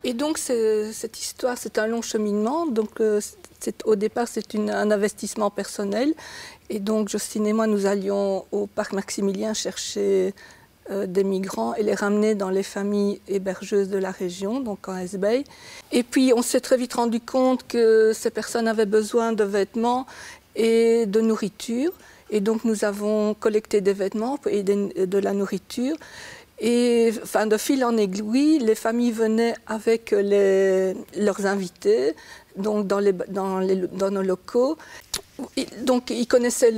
Et donc cette histoire, c'est un long cheminement. Donc au départ, c'est un investissement personnel. Et donc Jocelyne et moi, nous allions au parc Maximilien chercher des migrants et les ramener dans les familles hébergeuses de la région, donc en Hesbaye. Et puis on s'est très vite rendu compte que ces personnes avaient besoin de vêtements et de nourriture. Et donc nous avons collecté des vêtements et de la nourriture. Et enfin, de fil en aiguille, les familles venaient avec leurs invités, donc dans nos locaux. Donc ils connaissaient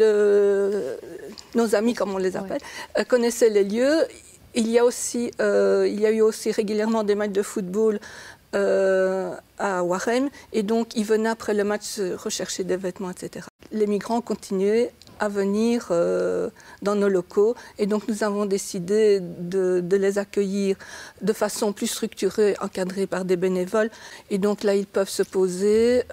nos amis, comme on les appelle, connaissaient les lieux. Il y a eu aussi régulièrement des matchs de football à Warem, et donc ils venaient après le match rechercher des vêtements, etc. Les migrants continuaient à venir dans nos locaux, et donc nous avons décidé de les accueillir de façon plus structurée, encadrée par des bénévoles, et donc là ils peuvent se poser,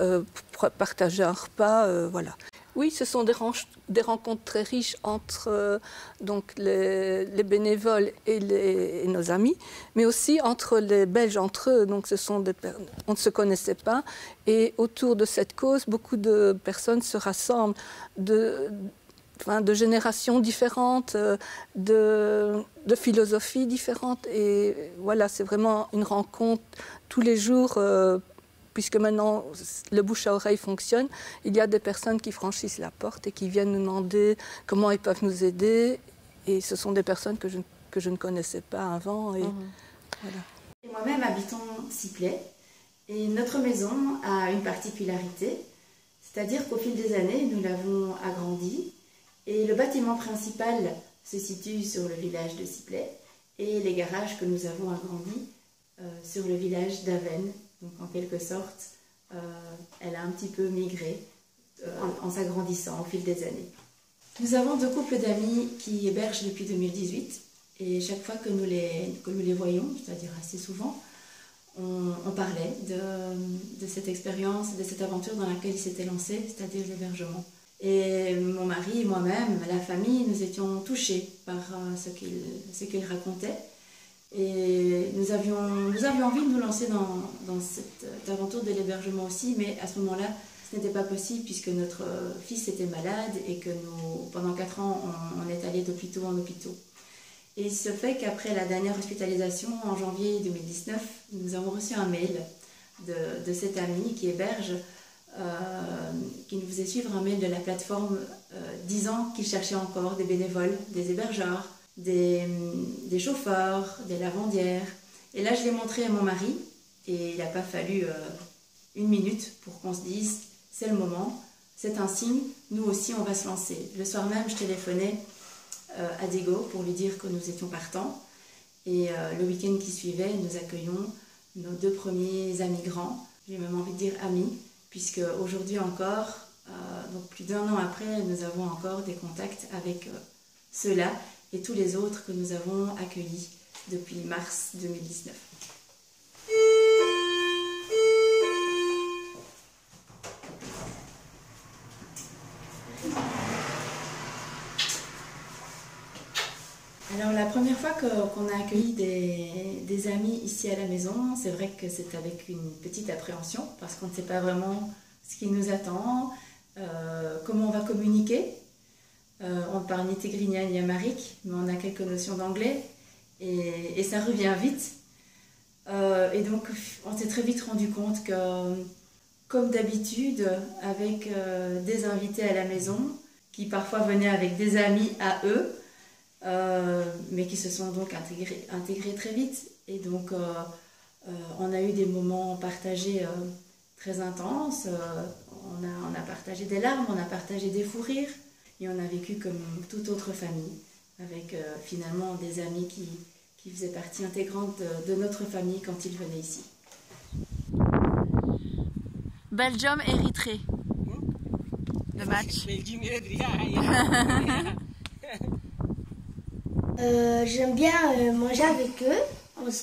partager un repas, voilà. Oui, ce sont des rencontres très riches entre donc les bénévoles et nos amis, mais aussi entre les Belges entre eux. Donc on ne se connaissait pas, et autour de cette cause, beaucoup de personnes se rassemblent de générations différentes, de philosophies différentes. Et voilà, c'est vraiment une rencontre tous les jours. Puisque maintenant le bouche à oreille fonctionne, il y a des personnes qui franchissent la porte et qui viennent nous demander comment ils peuvent nous aider. Et ce sont des personnes que je ne connaissais pas avant. Et voilà. Et moi-même habitons Ciplet, et notre maison a une particularité, c'est-à-dire qu'au fil des années, nous l'avons agrandie, et le bâtiment principal se situe sur le village de Ciplet, et les garages que nous avons agrandis sur le village d'Avesnes. Donc en quelque sorte, elle a un petit peu migré en s'agrandissant au fil des années. Nous avons 2 couples d'amis qui hébergent depuis 2018, et chaque fois que nous les voyons, c'est-à-dire assez souvent, on parlait de cette expérience, de cette aventure dans laquelle ils s'étaient lancés, c'est-à-dire l'hébergement. Et mon mari et moi-même, la famille, nous étions touchés par ce qu'ils racontaient. Et nous avions envie de nous lancer dans cette aventure de l'hébergement aussi, mais à ce moment-là, ce n'était pas possible puisque notre fils était malade et que pendant 4 ans, on est allé d'hôpitaux en hôpitaux. Et il se fait qu'après la dernière hospitalisation, en janvier 2019, nous avons reçu un mail de cet ami qui héberge, qui nous faisait suivre un mail de la plateforme disant qu'il cherchait encore des bénévoles, des hébergeurs, des chauffeurs, des lavandières. Et là, je l'ai montré à mon mari, et il n'a pas fallu 1 minute pour qu'on se dise « c'est le moment, c'est un signe, nous aussi on va se lancer ». Le soir même, je téléphonais à Diego pour lui dire que nous étions partants, et le week-end qui suivait, nous accueillons nos 2 premiers amis grands, j'ai même envie de dire amis, puisque aujourd'hui encore, donc plus d'1 an après, nous avons encore des contacts avec ceux-là et tous les autres que nous avons accueillis depuis mars 2019. Alors la première fois qu'on a accueilli des amis ici à la maison, c'est vrai que c'est avec une petite appréhension parce qu'on ne sait pas vraiment ce qui nous attend, comment on va communiquer. On ne parle ni tigrinien ni amharique, mais on a quelques notions d'anglais et ça revient vite. Et donc on s'est très vite rendu compte que, comme d'habitude, avec des invités à la maison, qui parfois venaient avec des amis à eux, mais qui se sont donc intégrés très vite. Et donc on a eu des moments partagés très intenses, on a partagé des larmes, on a partagé des fous rires, et on a vécu comme toute autre famille, avec finalement des amis qui faisaient partie intégrante de notre famille quand ils venaient ici. Belgium-Érythrée. Le match. J'aime bien manger avec eux,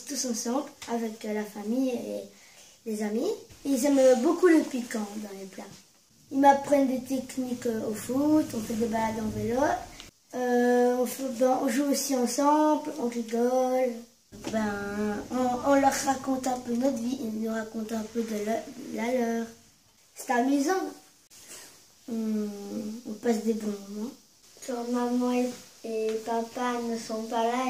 tous ensemble, avec la famille et les amis. Ils aiment beaucoup le piquant dans les plats. Ils m'apprennent des techniques au foot, on fait des balades en vélo, on joue aussi ensemble, on rigole. On leur raconte un peu notre vie, ils nous racontent un peu de la leur. C'est amusant. On passe des bons moments. Quand maman et papa ne sont pas là,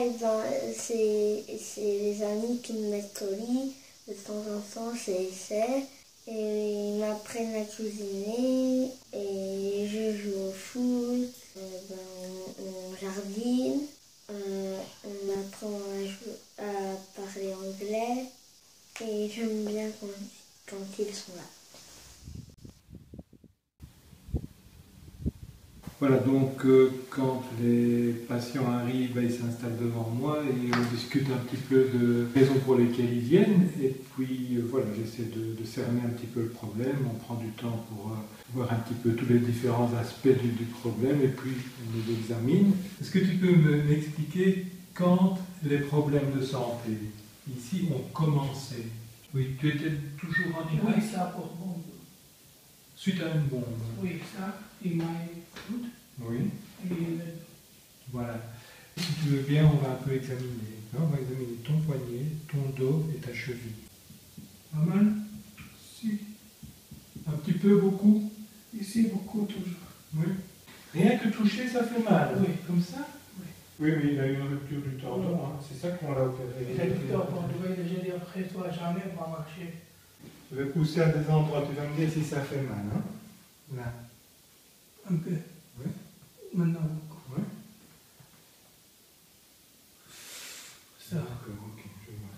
c'est les amis qui me mettent au lit. De temps en temps, c'est essai. Et ils m'apprennent à cuisiner. Et je joue au foot. On jardine. On apprend à parler anglais. Et j'aime bien quand ils sont là. Voilà, donc quand les patients arrivent, ils s'installent devant moi et on discute un petit peu de raisons pour lesquelles ils viennent. Et puis voilà, j'essaie de cerner un petit peu le problème. On prend du temps pour voir un petit peu tous les différents aspects du problème et puis on les examine. Est-ce que tu peux m'expliquer quand les problèmes de santé ici ont commencé? Oui, tu étais toujours en Irak? Oui, ça pour bombe. Suite à une bombe? Oui, ça, il m'a écouté. Oui. Et voilà. Si tu veux bien, on va un peu examiner. On va examiner ton poignet, ton dos et ta cheville. Pas mal? Si. Un petit peu, beaucoup? ici, beaucoup toujours. Oui. Rien que toucher, ça fait mal. Oui. Comme ça? Oui. Oui, mais il a eu une rupture du tendon. Hein. C'est ça qu'on l'a opéré. J'ai dit après toi, jamais on va marcher. Je vais pousser à des endroits. Tu vas me dire si ça fait mal. Hein? Là. Un peu. Oui. Maintenant, beaucoup. Oui. Ça. D'accord, ok, je vois.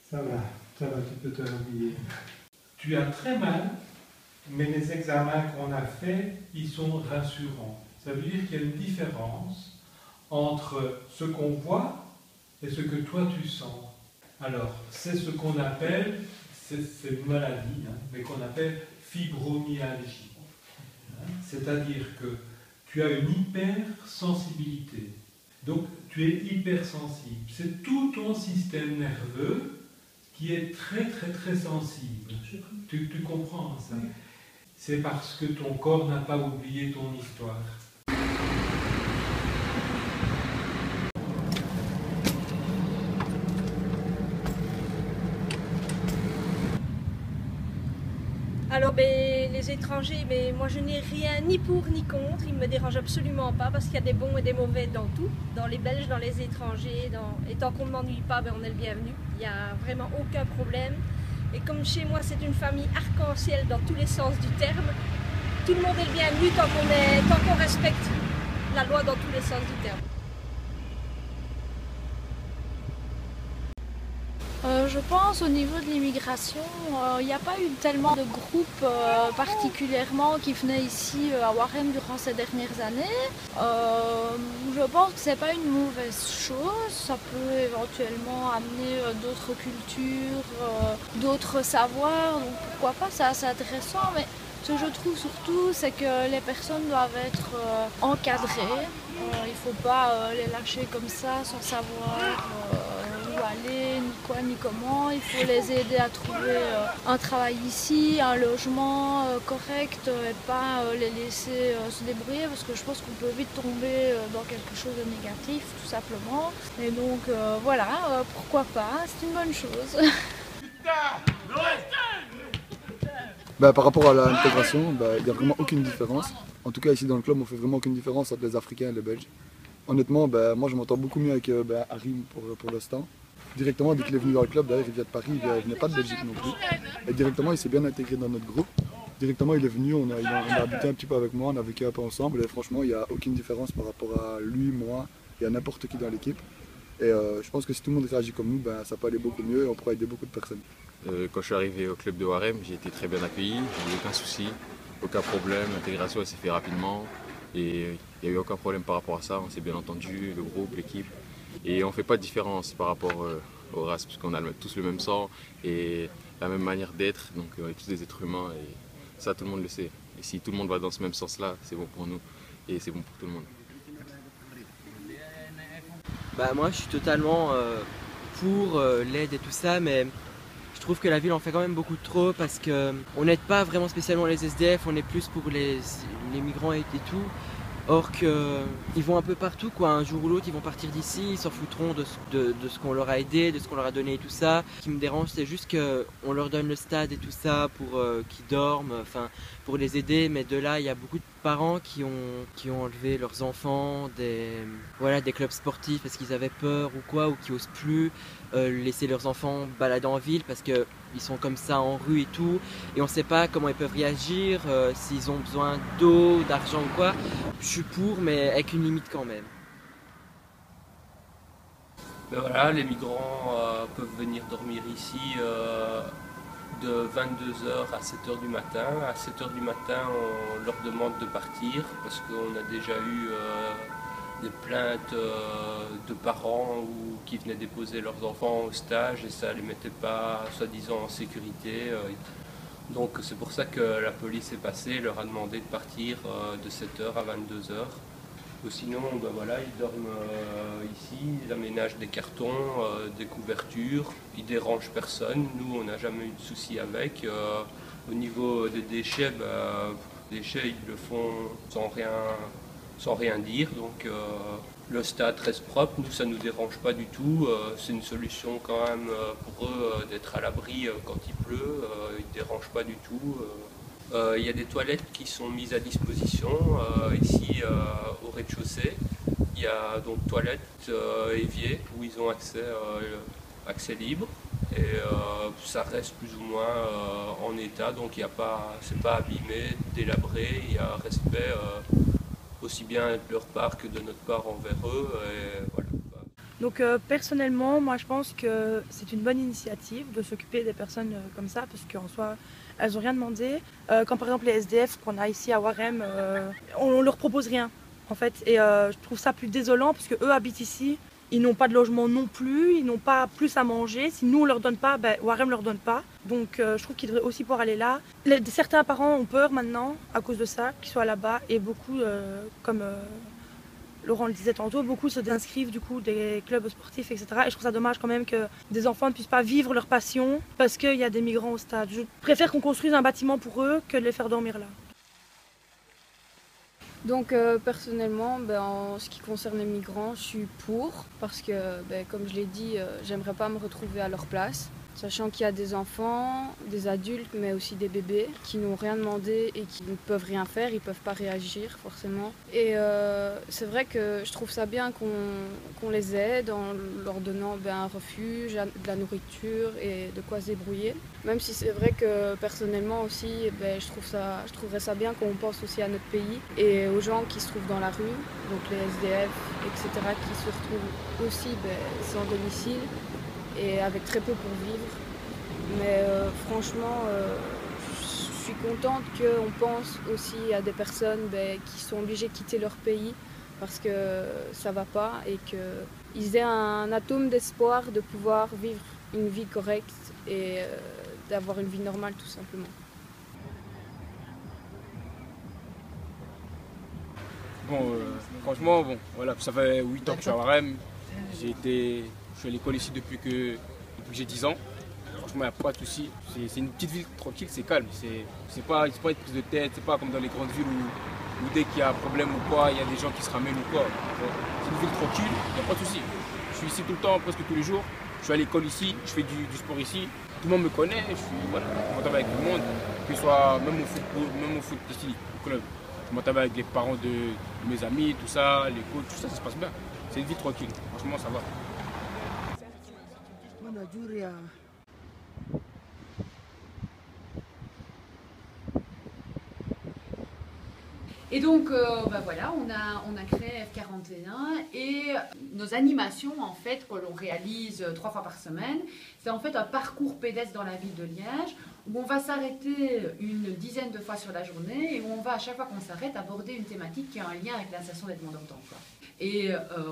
Ça va, tu peux te rhabiller. Tu as très mal, mais les examens qu'on a faits, ils sont rassurants. Ça veut dire qu'il y a une différence entre ce qu'on voit et ce que toi tu sens. Alors, c'est ce qu'on appelle, c'est une maladie, hein, mais qu'on appelle fibromyalgie. C'est-à-dire que tu as une hypersensibilité. Donc, tu es hypersensible. C'est tout ton système nerveux qui est très, très, très sensible. Tu comprends ça? Oui. C'est parce que ton corps n'a pas oublié ton histoire. Alors les étrangers, moi je n'ai rien ni pour ni contre, ils ne me dérangent absolument pas parce qu'il y a des bons et des mauvais dans tout, dans les Belges, dans les étrangers, et tant qu'on ne m'ennuie pas, on est le bienvenu, il n'y a vraiment aucun problème. Et comme chez moi c'est une famille arc-en-ciel dans tous les sens du terme, tout le monde est le bienvenu tant qu'on respecte la loi dans tous les sens du terme. Je pense au niveau de l'immigration, il n'y a pas eu tellement de groupes particulièrement qui venaient ici à Warem durant ces dernières années. Je pense que ce n'est pas une mauvaise chose, ça peut éventuellement amener d'autres cultures, d'autres savoirs, donc pourquoi pas, c'est assez intéressant. Mais ce que je trouve surtout, c'est que les personnes doivent être encadrées, il ne faut pas les lâcher comme ça sans savoir où aller, ni quoi, ni comment. Il faut les aider à trouver un travail ici, un logement correct et pas les laisser se débrouiller parce que je pense qu'on peut vite tomber dans quelque chose de négatif tout simplement. Et donc voilà, pourquoi pas, c'est une bonne chose. Par rapport à l'intégration, il n'y a vraiment aucune différence. En tout cas ici dans le club, on fait vraiment aucune différence entre les Africains et les Belges. Honnêtement, moi je m'entends beaucoup mieux avec Harim pour l'instant. Directement, dès qu'il est venu dans le club, d'ailleurs il vient de Paris, il ne venait pas de Belgique non plus. Et directement, il s'est bien intégré dans notre groupe. Directement, il est venu, on a habité un petit peu avec moi, on a vécu un peu ensemble. Et franchement, il n'y a aucune différence par rapport à lui, moi et à n'importe qui dans l'équipe. Et je pense que si tout le monde réagit comme nous, ça peut aller beaucoup mieux et on pourra aider beaucoup de personnes. Quand je suis arrivé au club de Warem, j'ai été très bien accueilli, j'ai eu aucun souci, aucun problème, l'intégration s'est fait rapidement et il n'y a eu aucun problème par rapport à ça, on s'est bien entendu, le groupe, l'équipe. Et on ne fait pas de différence par rapport aux races, parce qu'on a tous le même sang et la même manière d'être, donc on est tous des êtres humains et ça tout le monde le sait. Et si tout le monde va dans ce même sens-là, c'est bon pour nous et c'est bon pour tout le monde. Moi je suis totalement pour l'aide et tout ça, mais je trouve que la ville en fait quand même beaucoup trop parce qu'on n'aide pas vraiment spécialement les SDF, on est plus pour les migrants et tout. Or qu'ils vont un peu partout, quoi. Un jour ou l'autre, ils vont partir d'ici, ils s'en foutront de ce qu'on leur a aidé, de ce qu'on leur a donné et tout ça. Ce qui me dérange, c'est juste qu'on leur donne le stade et tout ça pour qu'ils dorment, enfin, pour les aider. Mais de là, il y a beaucoup de parents qui ont enlevé leurs enfants des clubs sportifs parce qu'ils avaient peur ou quoi, ou qui osent plus laisser leurs enfants balader en ville parce qu'ils sont comme ça en rue et tout. Et on ne sait pas comment ils peuvent réagir, s'ils ont besoin d'eau, d'argent ou quoi. Je suis pour, mais avec une limite quand même. Ben voilà, les migrants peuvent venir dormir ici de 22h à 7h du matin. À 7h du matin, on leur demande de partir parce qu'on a déjà eu des plaintes de parents qui venaient déposer leurs enfants au stage et ça ne les mettait pas, soi-disant, en sécurité. Donc c'est pour ça que la police est passée, leur a demandé de partir de 7h à 22h. Ou sinon, ben voilà, ils dorment ici, ils aménagent des cartons, des couvertures, ils dérangent personne. Nous, on n'a jamais eu de soucis avec. Au niveau des déchets, les déchets, ils le font sans rien dire. Donc le stade reste propre, nous, ça ne nous dérange pas du tout. C'est une solution quand même pour eux d'être à l'abri quand il pleut. Ils ne dérangent pas du tout. Il y a des toilettes qui sont mises à disposition ici au rez-de-chaussée. Il y a donc toilettes, éviers où ils ont accès libre et ça reste plus ou moins en état, donc c'est pas abîmé, délabré, il y a un respect aussi bien de leur part que de notre part envers eux. Et voilà. Donc personnellement, moi je pense que c'est une bonne initiative de s'occuper des personnes comme ça, parce qu'en soi, elles n'ont rien demandé. Quand par exemple les SDF qu'on a ici à Warem, on leur propose rien en fait. Et je trouve ça plus désolant parce qu'eux habitent ici, ils n'ont pas de logement non plus, ils n'ont pas plus à manger. Si nous on leur donne pas, Warem leur donne pas. Donc je trouve qu'ils devraient aussi pouvoir aller là. Certains parents ont peur maintenant à cause de ça, qu'ils soient là-bas, et beaucoup comme Laurent le disait tantôt, beaucoup se désinscrivent du coup des clubs sportifs, etc. Et je trouve ça dommage quand même que des enfants ne puissent pas vivre leur passion parce qu'il y a des migrants au stade. Je préfère qu'on construise un bâtiment pour eux que de les faire dormir là. Donc personnellement, en ce qui concerne les migrants, je suis pour parce que, comme je l'ai dit, j'aimerais pas me retrouver à leur place. Sachant qu'il y a des enfants, des adultes, mais aussi des bébés qui n'ont rien demandé et qui ne peuvent rien faire, ils ne peuvent pas réagir forcément. Et c'est vrai que je trouve ça bien qu'on les aide en leur donnant un refuge, de la nourriture et de quoi se débrouiller. Même si c'est vrai que personnellement aussi, je trouverais ça bien qu'on pense aussi à notre pays et aux gens qui se trouvent dans la rue, donc les SDF, etc., qui se retrouvent aussi sans domicile et avec très peu pour vivre. Mais franchement, je suis contente qu'on pense aussi à des personnes qui sont obligées de quitter leur pays parce que ça ne va pas et qu'ils aient un atome d'espoir de pouvoir vivre une vie correcte et d'avoir une vie normale tout simplement. Bon, franchement, voilà, ça fait 8 ans que je suis à Warem. Je suis à l'école ici depuis que j'ai 10 ans. Franchement, il n'y a pas de souci. C'est une petite ville tranquille, c'est calme. C'est pas une prise de tête, c'est pas comme dans les grandes villes où dès qu'il y a un problème ou quoi, il y a des gens qui se ramènent ou quoi. C'est une ville tranquille, il n'y a pas de souci. Je suis ici tout le temps, presque tous les jours. Je suis à l'école ici, je fais du sport ici. Tout le monde me connaît, je m'entends avec tout le monde, que ce soit même au foot ici, au club. Je m'entends avec les parents de mes amis, tout ça, les coachs, tout ça, ça se passe bien. C'est une ville tranquille, franchement ça va. Et donc, voilà, on a créé F41 et nos animations, en fait, que l'on réalise 3 fois par semaine, c'est en fait un parcours pédestre dans la ville de Liège où on va s'arrêter une dizaine de fois sur la journée et où on va, à chaque fois qu'on s'arrête, aborder une thématique qui a un lien avec l'insertion des demandeurs d'emploi. Et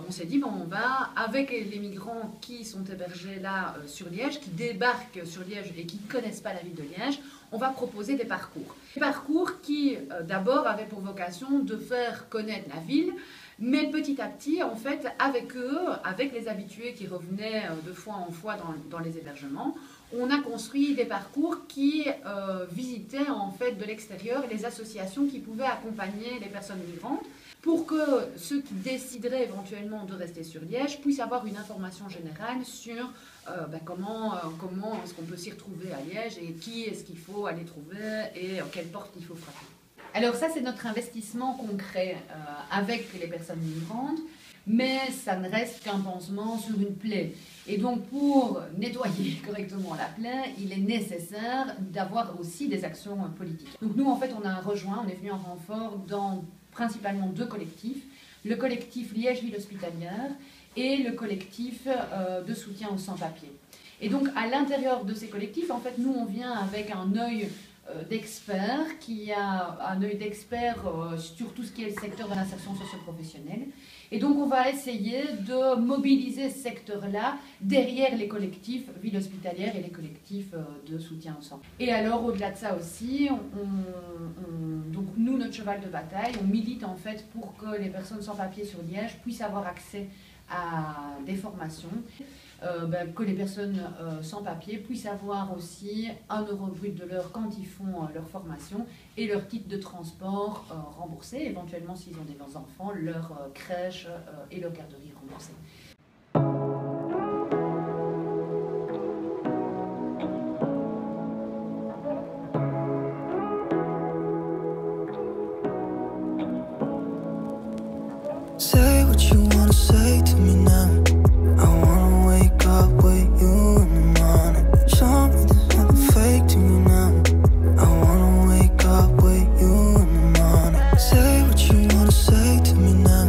on s'est dit, on va, avec les migrants qui sont hébergés là sur Liège, qui débarquent sur Liège et qui ne connaissent pas la ville de Liège, on va proposer des parcours. Des parcours qui, d'abord, avaient pour vocation de faire connaître la ville, mais petit à petit, en fait, avec eux, avec les habitués qui revenaient de fois en fois dans les hébergements, on a construit des parcours qui visitaient en fait de l'extérieur les associations qui pouvaient accompagner les personnes migrantes pour que ceux qui décideraient éventuellement de rester sur Liège puissent avoir une information générale sur comment est-ce qu'on peut s'y retrouver à Liège et qui est-ce qu'il faut aller trouver et quelle porte il faut frapper. Alors ça, c'est notre investissement concret avec les personnes migrantes, mais ça ne reste qu'un pansement sur une plaie. Et donc, pour nettoyer correctement la plaie, il est nécessaire d'avoir aussi des actions politiques. Donc nous, en fait, on est venu en renfort dans principalement 2 collectifs. Le collectif Liège Ville Hospitalière et le collectif de soutien aux sans-papiers. Et donc, à l'intérieur de ces collectifs, en fait, nous, on vient avec un œil d'expert, qui a un œil d'expert sur tout ce qui est le secteur de l'insertion socio-professionnelle. Et donc on va essayer de mobiliser ce secteur-là derrière les collectifs ville hospitalière et les collectifs de soutien au sang. Et alors au-delà de ça aussi, donc nous, notre cheval de bataille, on milite en fait pour que les personnes sans papier sur Liège puissent avoir accès à des formations, que les personnes sans papier puissent avoir aussi 1 € brut de l'heure quand ils font leur formation et leur titre de transport remboursé, éventuellement s'ils ont des enfants, leur crèche et leur garderie remboursée. Say what you wanna say to me now. I wanna wake up with you in the morning. Show me there's nothing fake to me now. I wanna wake up with you in the morning. Say what you wanna say to me now.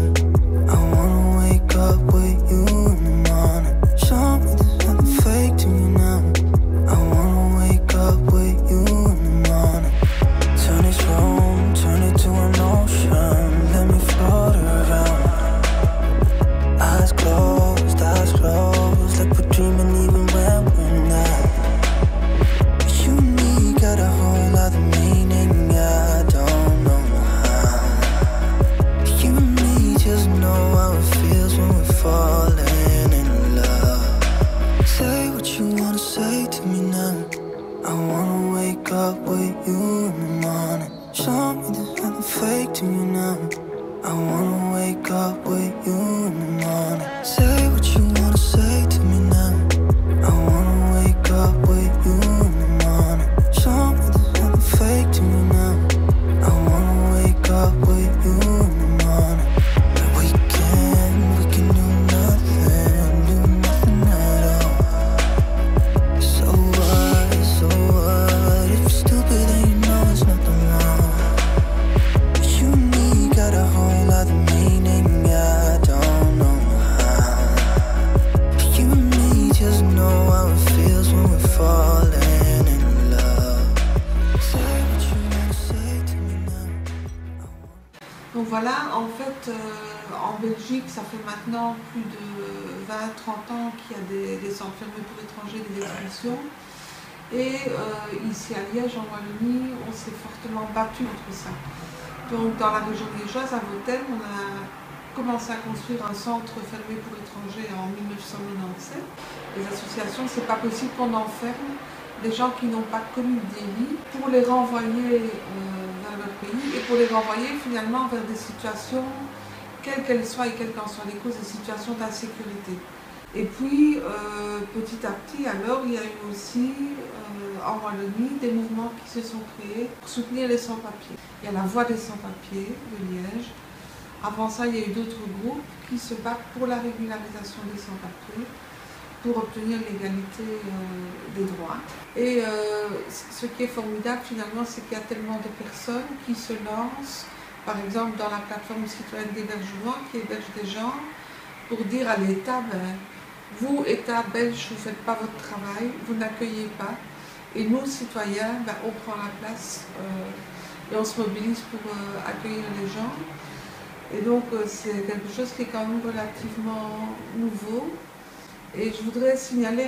I wanna wake up with you in the morning. Show me there's nothing fake to me now. I wanna wake up with you in the morning. Turn this room, turn it to an ocean. Let me float around. Eyes closed, like we're dreaming even when we're not. You and me got a whole other meaning, I don't know how. You and me just know how it feels when we're falling in love. Say what you wanna say to me now. I wanna wake up with you in the morning. Show me there's nothing fake to me now. I wanna wake up with you in the morning. Say what you wanna say to me now. I wanna wake up with you in the morning. Show me there's nothing fake to me now. I wanna wake up with you in the morning. We can do nothing at all. So what, if you're stupid then you know there's nothing wrong. You and me got a whole other meaning, I don't know how. You and me just know how it feels when we're falling in love. Say what you wanna say to me now. Donc voilà, en fait, en Belgique, ça fait maintenant plus de 20-30 ans qu'il y a des centres fermés pour étrangers, des expulsions. Et ici à Liège, en Wallonie, on s'est fortement battu contre ça. Donc dans la région liégeoise, à Vautel, on a commencé à construire un centre fermé pour étrangers en 1997. Les associations, c'est pas possible qu'on enferme des gens qui n'ont pas commis de délit pour les renvoyer vers leur pays et pour les renvoyer finalement vers des situations, quelles qu'elles soient et quelles qu'en soient les causes, des situations d'insécurité. Et puis petit à petit, alors, il y a eu aussi en Wallonie des mouvements qui se sont créés pour soutenir les sans-papiers. Il y a la Voix des sans-papiers de Liège. Avant ça, il y a eu d'autres groupes qui se battent pour la régularisation des sans-papiers, pour obtenir l'égalité des droits. Et ce qui est formidable finalement, c'est qu'il y a tellement de personnes qui se lancent, par exemple dans la plateforme citoyenne d'hébergement, qui héberge des gens, pour dire à l'État, vous, État belge, vous ne faites pas votre travail, vous n'accueillez pas. Et nous, citoyens, on prend la place et on se mobilise pour accueillir les gens. Et donc, c'est quelque chose qui est quand même relativement nouveau Et je voudrais signaler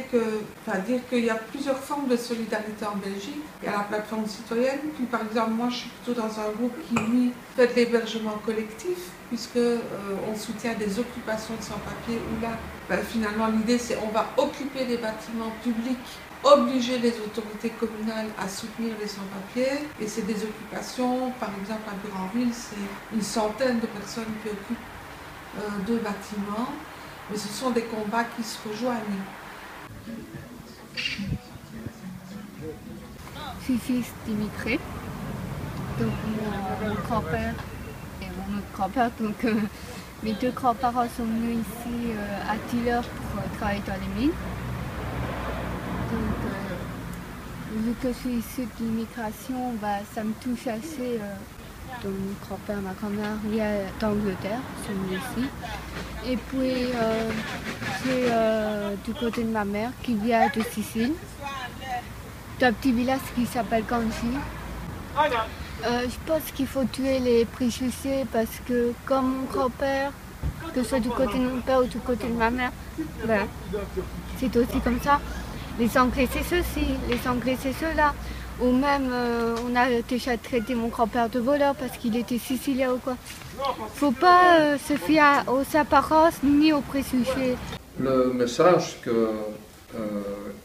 dire qu'il y a plusieurs formes de solidarité en Belgique. Il y a la plateforme citoyenne, puis par exemple moi je suis plutôt dans un groupe qui lui fait de l'hébergement collectif, puisque on soutient des occupations de sans-papiers où là finalement l'idée c'est on va occuper des bâtiments publics, obliger les autorités communales à soutenir les sans-papiers, et c'est des occupations, par exemple à Buranville, c'est une centaine de personnes qui occupent 2 bâtiments, mais ce sont des combats qui se rejoignent. Je suis fils d'immigrés, donc mon grand-père et mon autre grand-père, donc mes 2 grands-parents sont venus ici à Tiller pour travailler dans les mines. Donc, vu que je suis issue de l'immigration, ça me touche assez. Donc mon grand-père, ma grand-mère vient d'Angleterre, ils sont venus ici. Et puis c'est du côté de ma mère qui vient de Sicile, d'un petit village qui s'appelle Canchi. Je pense qu'il faut tuer les préjugés parce que comme mon grand-père, que ce soit du côté de mon père ou du côté de ma mère, c'est aussi comme ça. Les Anglais c'est ceux-ci, les Anglais c'est ceux-là. Ou même on a déjà traité mon grand-père de voleur parce qu'il était sicilien ou quoi. Faut pas se fier aux apparences ni aux préjugés. Le message que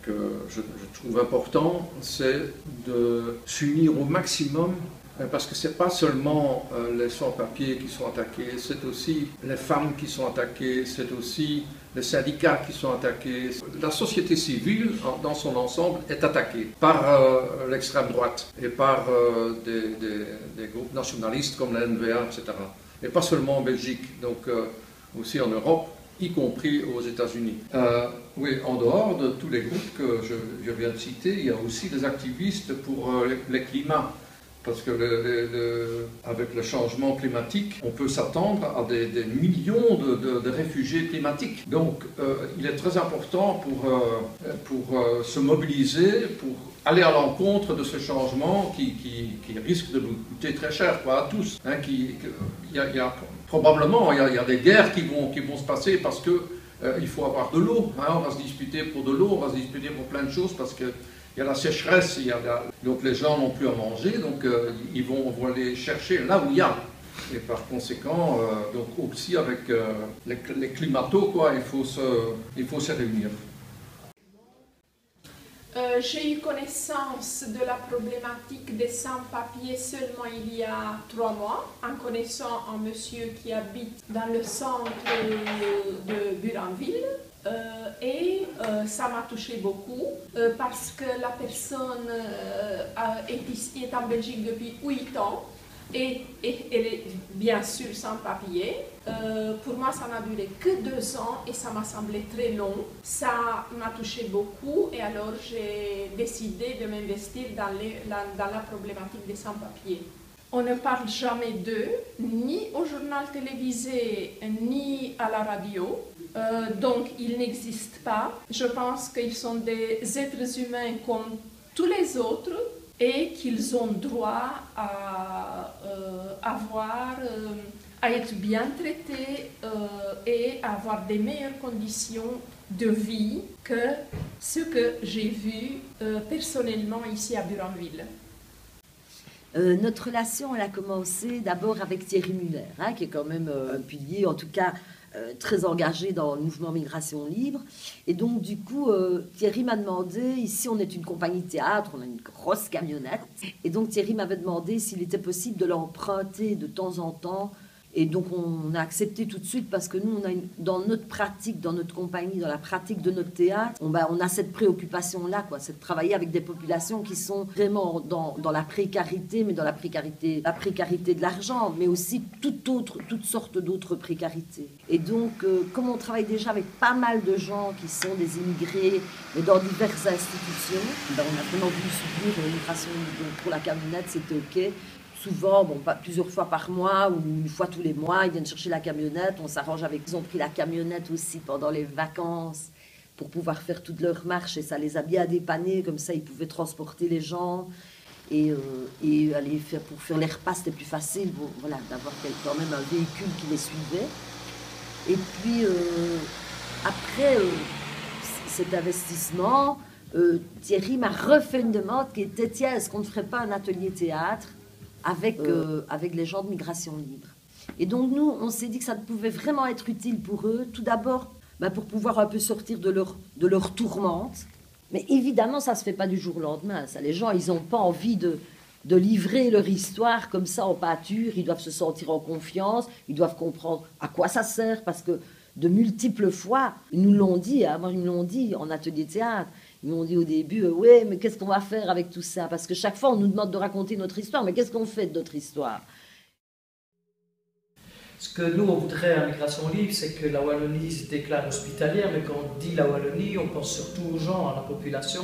je trouve important, c'est de s'unir au maximum, parce que ce n'est pas seulement les sans-papiers qui sont attaqués, c'est aussi les femmes qui sont attaquées, c'est aussi les syndicats qui sont attaqués. La société civile, dans son ensemble, est attaquée par l'extrême droite et par des groupes nationalistes comme la NVA, etc. Et pas seulement en Belgique, donc aussi en Europe, y compris aux États-Unis. Oui, en dehors de tous les groupes que je viens de citer, il y a aussi des activistes pour les climats. Parce que avec le changement climatique, on peut s'attendre à des millions de réfugiés climatiques. Donc il est très important pour se mobiliser, pour aller à l'encontre de ce changement qui risque de nous coûter très cher, à tous. Hein, probablement, il y a des guerres qui vont se passer parce qu'il faut avoir de l'eau. Hein, on va se disputer pour de l'eau, on va se disputer pour plein de choses parce que il y a la sécheresse, donc les gens n'ont plus à manger, donc ils vont aller chercher là où il y a. Et par conséquent, donc aussi avec les climatos, il faut se réunir. J'ai eu connaissance de la problématique des sans-papiers seulement il y a 3 mois, en connaissant un monsieur qui habite dans le centre de Buranville. Ça m'a touché beaucoup parce que la personne est en Belgique depuis 8 ans et elle est bien sûr sans papier. Pour moi, ça n'a duré que 2 ans et ça m'a semblé très long. Ça m'a touché beaucoup et alors j'ai décidé de m'investir dans la problématique des sans-papiers. On ne parle jamais d'eux, ni au journal télévisé, ni à la radio. Donc, ils n'existent pas. Je pense qu'ils sont des êtres humains comme tous les autres et qu'ils ont droit à être bien traités et à avoir des meilleures conditions de vie que ce que j'ai vu personnellement ici à Buranville. Notre relation, elle a commencé d'abord avec Thierry Muller, hein, qui est quand même un pilier, en tout cas très engagé dans le mouvement Migration Libre. Et donc, du coup, Thierry m'a demandé, ici on est une compagnie de théâtre, on a une grosse camionnette, et donc Thierry m'avait demandé s'il était possible de l'emprunter de temps en temps. Et donc on a accepté tout de suite parce que nous, dans notre pratique, dans notre compagnie, dans la pratique de notre théâtre, on a cette préoccupation-là, c'est de travailler avec des populations qui sont vraiment dans la précarité, mais dans la précarité de l'argent, mais aussi toutes sortes d'autres précarités. Et donc, comme on travaille déjà avec pas mal de gens qui sont des immigrés, mais dans diverses institutions, on a vraiment voulu soutenir l'immigration. Donc pour la camionnette, c'était OK. Souvent, plusieurs fois par mois ou une fois tous les mois, ils viennent chercher la camionnette, on s'arrange avec eux. Ils ont pris la camionnette aussi pendant les vacances pour pouvoir faire toute leur marche et ça les a bien dépannés, comme ça ils pouvaient transporter les gens et aller pour faire les repas, c'était plus facile d'avoir quand même un véhicule qui les suivait. Et puis après, cet investissement, Thierry m'a refait une demande qui était, tiens, est-ce qu'on ne ferait pas un atelier théâtre avec les gens de Migration Libre? Et donc nous, on s'est dit que ça pouvait vraiment être utile pour eux, tout d'abord pour pouvoir un peu sortir de leur tourmente. Mais évidemment, ça ne se fait pas du jour au lendemain. Ça, les gens, ils n'ont pas envie de livrer leur histoire comme ça en pâture. Ils doivent se sentir en confiance, ils doivent comprendre à quoi ça sert, parce que de multiples fois, ils nous l'ont dit, moi ils me l'ont dit en atelier théâtre, ils m'ont dit au début, ouais, mais qu'est-ce qu'on va faire avec tout ça? Parce que chaque fois, on nous demande de raconter notre histoire, mais qu'est-ce qu'on fait de notre histoire? Ce que nous, on voudrait à Migration Libre, c'est que la Wallonie se déclare hospitalière, mais quand on dit la Wallonie, on pense surtout aux gens, à la population.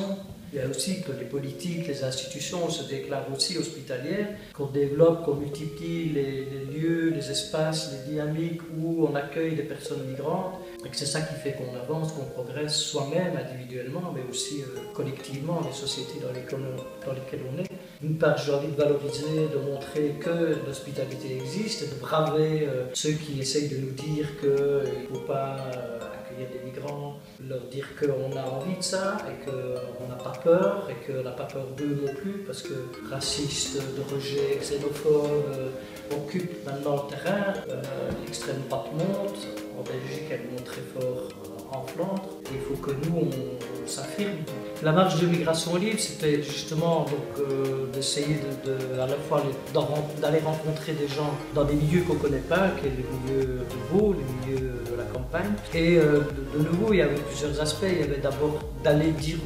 Il y a aussi que les politiques, les institutions se déclarent aussi hospitalières, qu'on développe, qu'on multiplie les lieux, les espaces, les dynamiques où on accueille des personnes migrantes, et que c'est ça qui fait qu'on avance, qu'on progresse soi-même individuellement, mais aussi collectivement, les sociétés dans lesquelles on est. D'une part, j'ai envie de valoriser, de montrer que l'hospitalité existe, et de braver ceux qui essayent de nous dire qu'il ne faut pas accueillir des migrants, leur dire qu'on a envie de ça et qu'on n'a pas peur et qu'on n'a pas peur d'eux non plus, parce que racistes, de rejet, xénophobes occupent maintenant le terrain. L'extrême droite monte, en Belgique elle monte très fort en Flandre, et il faut que nous on s'affirme. La marche de Migration Libre, c'était justement d'essayer à la fois d'aller rencontrer des gens dans des milieux qu'on ne connaît pas, qui est les milieux ruraux, les milieux de la campagne. Et de nouveau, il y avait plusieurs aspects. Il y avait d'abord d'aller dire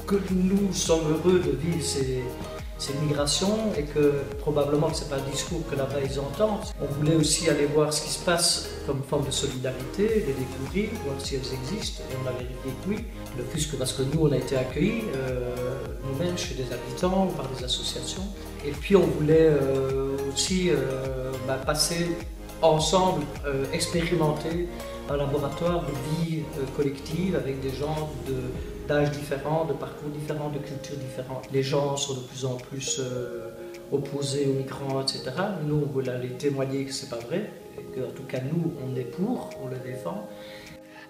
que nous sommes heureux de vivre ces migrations, et que probablement que ce n'est pas un discours que là-bas ils entendent. On voulait aussi aller voir ce qui se passe comme forme de solidarité, les découvrir, voir si elles existent, et on a vérifié que oui, le plus que parce que nous on a été accueillis nous-mêmes chez des habitants ou par des associations. Et puis on voulait aussi passer ensemble, expérimenter un laboratoire de vie collective avec des gens d'âges différents, de parcours différents, de cultures différentes. Les gens sont de plus en plus opposés aux migrants, etc. Nous, on voulait aller témoigner que c'est pas vrai, et que, en tout cas, nous, on est pour, on le défend.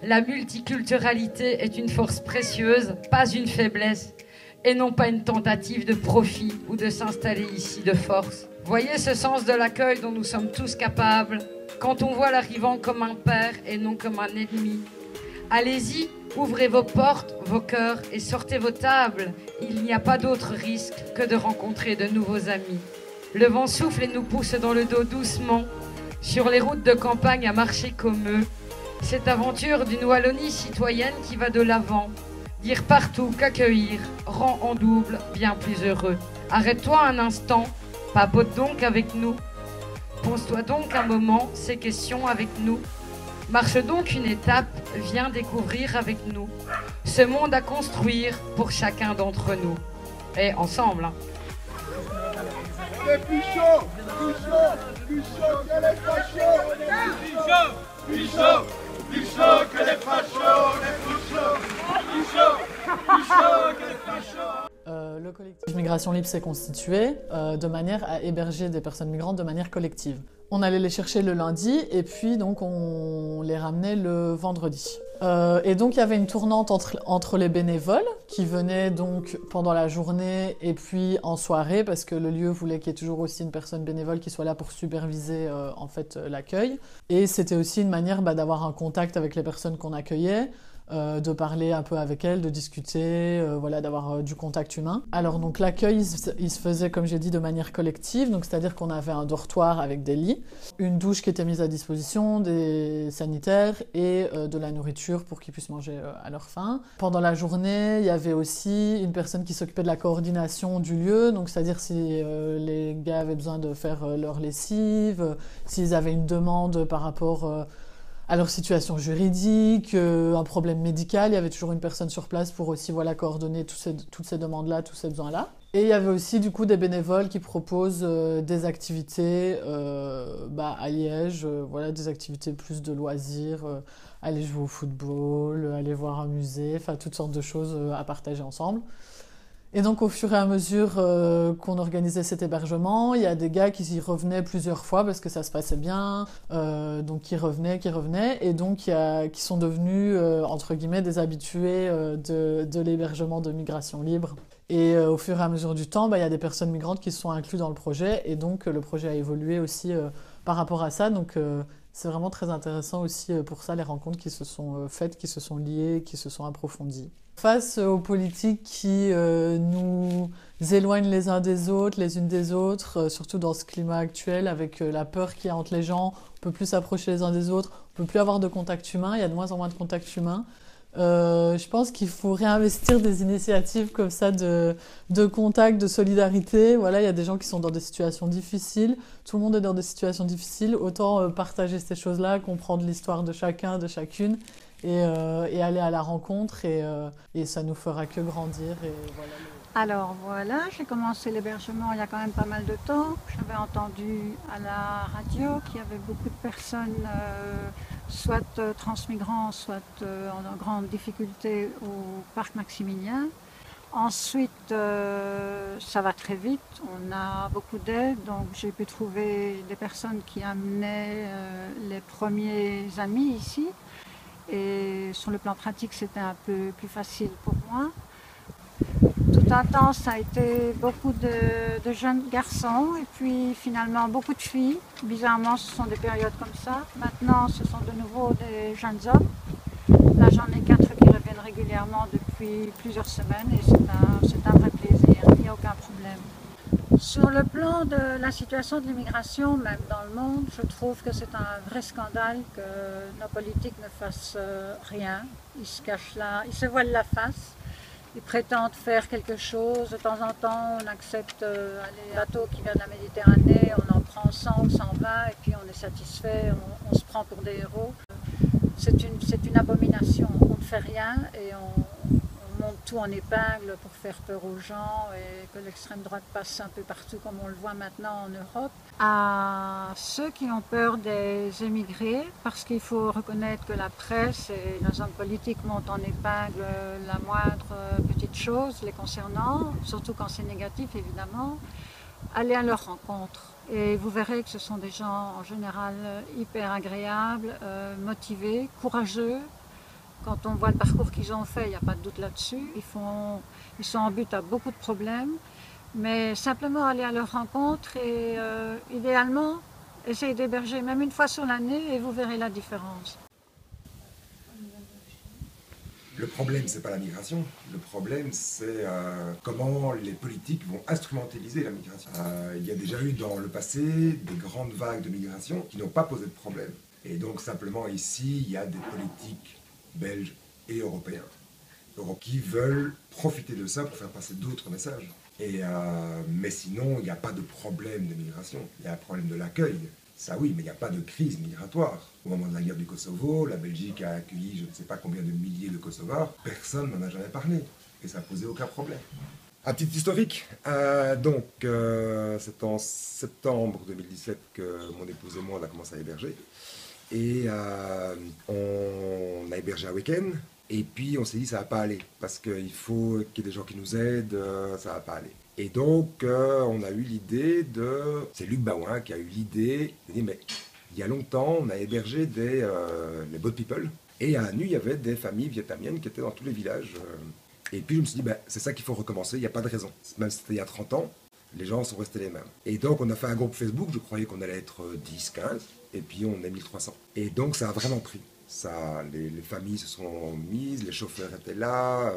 La multiculturalité est une force précieuse, pas une faiblesse, et non pas une tentative de profit ou de s'installer ici de force. Voyez ce sens de l'accueil dont nous sommes tous capables, quand on voit l'arrivant comme un père et non comme un ennemi. Allez-y, ouvrez vos portes, vos cœurs et sortez vos tables. Il n'y a pas d'autre risque que de rencontrer de nouveaux amis. Le vent souffle et nous pousse dans le dos doucement, sur les routes de campagne à marcher comme eux. Cette aventure d'une Wallonie citoyenne qui va de l'avant. Dire partout qu'accueillir rend en double bien plus heureux. Arrête-toi un instant, papote donc avec nous. Pose-toi donc un moment ces questions avec nous. Marche donc une étape, viens découvrir avec nous ce monde à construire pour chacun d'entre nous. Et ensemble. C'est plus chaud, plus chaud que les fachos. Plus chaud que les fachos, plus chaud que les fachos. Le collectif Migration Libre s'est constitué de manière à héberger des personnes migrantes de manière collective. On allait les chercher le lundi et puis donc on les ramenait le vendredi. Et donc il y avait une tournante entre les bénévoles qui venaient donc pendant la journée et puis en soirée, parce que le lieu voulait qu'il y ait toujours aussi une personne bénévole qui soit là pour superviser en fait l'accueil. Et c'était aussi une manière d'avoir un contact avec les personnes qu'on accueillait. De parler un peu avec elles, de discuter, voilà, d'avoir du contact humain. Alors donc l'accueil, il se faisait, comme j'ai dit, de manière collective, donc c'est-à-dire qu'on avait un dortoir avec des lits, une douche qui était mise à disposition, des sanitaires et de la nourriture pour qu'ils puissent manger à leur faim. Pendant la journée, il y avait aussi une personne qui s'occupait de la coordination du lieu, donc c'est-à-dire si les gars avaient besoin de faire leur lessive, s'ils avaient une demande par rapport à leur situation juridique, un problème médical, il y avait toujours une personne sur place pour aussi coordonner toutes ces demandes-là, tous ces besoins-là. Et il y avait aussi du coup des bénévoles qui proposent des activités à Liège, des activités plus de loisirs, aller jouer au football, aller voir un musée, enfin toutes sortes de choses à partager ensemble. Et donc au fur et à mesure qu'on organisait cet hébergement, il y a des gars qui y revenaient plusieurs fois parce que ça se passait bien, donc qui revenaient, et donc qui sont devenus, entre guillemets, des habitués de l'hébergement de Migration Libre. Et au fur et à mesure du temps, il y a des personnes migrantes qui se sont incluses dans le projet, et donc le projet a évolué aussi par rapport à ça. Donc c'est vraiment très intéressant aussi pour ça, les rencontres qui se sont faites, qui se sont liées, qui se sont approfondies. Face aux politiques qui nous éloignent les uns des autres, les unes des autres, surtout dans ce climat actuel avec la peur qu'il y a entre les gens, on peut plus s'approcher les uns des autres, on peut plus avoir de contact humain, il y a de moins en moins de contact humain. Je pense qu'il faut réinvestir des initiatives comme ça de contact, de solidarité. Voilà, il y a des gens qui sont dans des situations difficiles, tout le monde est dans des situations difficiles, autant partager ces choses-là, comprendre l'histoire de chacun, de chacune. Et aller à la rencontre et ça nous fera que grandir. Et voilà. Alors voilà, j'ai commencé l'hébergement il y a quand même pas mal de temps. J'avais entendu à la radio qu'il y avait beaucoup de personnes, soit transmigrants, soit en grande difficulté au parc Maximilien. Ensuite, ça va très vite, on a beaucoup d'aide, donc j'ai pu trouver des personnes qui amenaient les premiers amis ici. Et sur le plan pratique, c'était un peu plus facile pour moi. Tout un temps, ça a été beaucoup de jeunes garçons et puis finalement beaucoup de filles. Bizarrement, ce sont des périodes comme ça. Maintenant, ce sont de nouveau des jeunes hommes. Là, j'en ai 4 qui reviennent régulièrement depuis plusieurs semaines et c'est un vrai plaisir, il n'y a aucun problème. Sur le plan de la situation de l'immigration, même dans le monde, je trouve que c'est un vrai scandale que nos politiques ne fassent rien. Ils se cachent là, ils se voilent la face, ils prétendent faire quelque chose. De temps en temps, on accepte les bateaux qui viennent de la Méditerranée, on en prend 100 ou 120 et puis on est satisfait, on se prend pour des héros. C'est une abomination, on ne fait rien et on monte tout en épingle pour faire peur aux gens et que l'extrême droite passe un peu partout comme on le voit maintenant en Europe. À ceux qui ont peur des émigrés, parce qu'il faut reconnaître que la presse et nos hommes politiques montent en épingle la moindre petite chose les concernant, surtout quand c'est négatif évidemment, allez à leur rencontre. Et vous verrez que ce sont des gens en général hyper agréables, motivés, courageux. Quand on voit le parcours qu'ils ont fait, il n'y a pas de doute là-dessus. Ils sont en but à beaucoup de problèmes. Mais simplement aller à leur rencontre et idéalement, essayer d'héberger même une fois sur l'année et vous verrez la différence. Le problème, c'est pas la migration. Le problème, c'est comment les politiques vont instrumentaliser la migration. Il y a déjà eu dans le passé des grandes vagues de migration qui n'ont pas posé de problème. Et donc simplement ici, il y a des politiques belges et européens qui veulent profiter de ça pour faire passer d'autres messages. Mais sinon, il n'y a pas de problème de migration. Il y a un problème de l'accueil. Ça oui, mais il n'y a pas de crise migratoire. Au moment de la guerre du Kosovo, la Belgique a accueilli je ne sais pas combien de milliers de Kosovars. Personne n'en a jamais parlé. Et ça n'a posé aucun problème. Un petit historique. C'est en septembre 2017 que mon épouse et moi on a commencé à héberger. Et on a hébergé un week-end. Et puis on s'est dit ça va pas aller. Parce qu'il faut qu'il y ait des gens qui nous aident, ça va pas aller. Et donc on a eu l'idée c'est Luc Bauin qui a eu l'idée, il a dit mais il y a longtemps on a hébergé les boat people. Et à Anu il y avait des familles vietnamiennes qui étaient dans tous les villages. Et puis je me suis dit c'est ça qu'il faut recommencer, il n'y a pas de raison. Même si c'était il y a 30 ans, les gens sont restés les mêmes. Et donc on a fait un groupe Facebook, je croyais qu'on allait être 10, 15. Et puis on est 1300. Et donc ça a vraiment pris. Les familles se sont mises, les chauffeurs étaient là.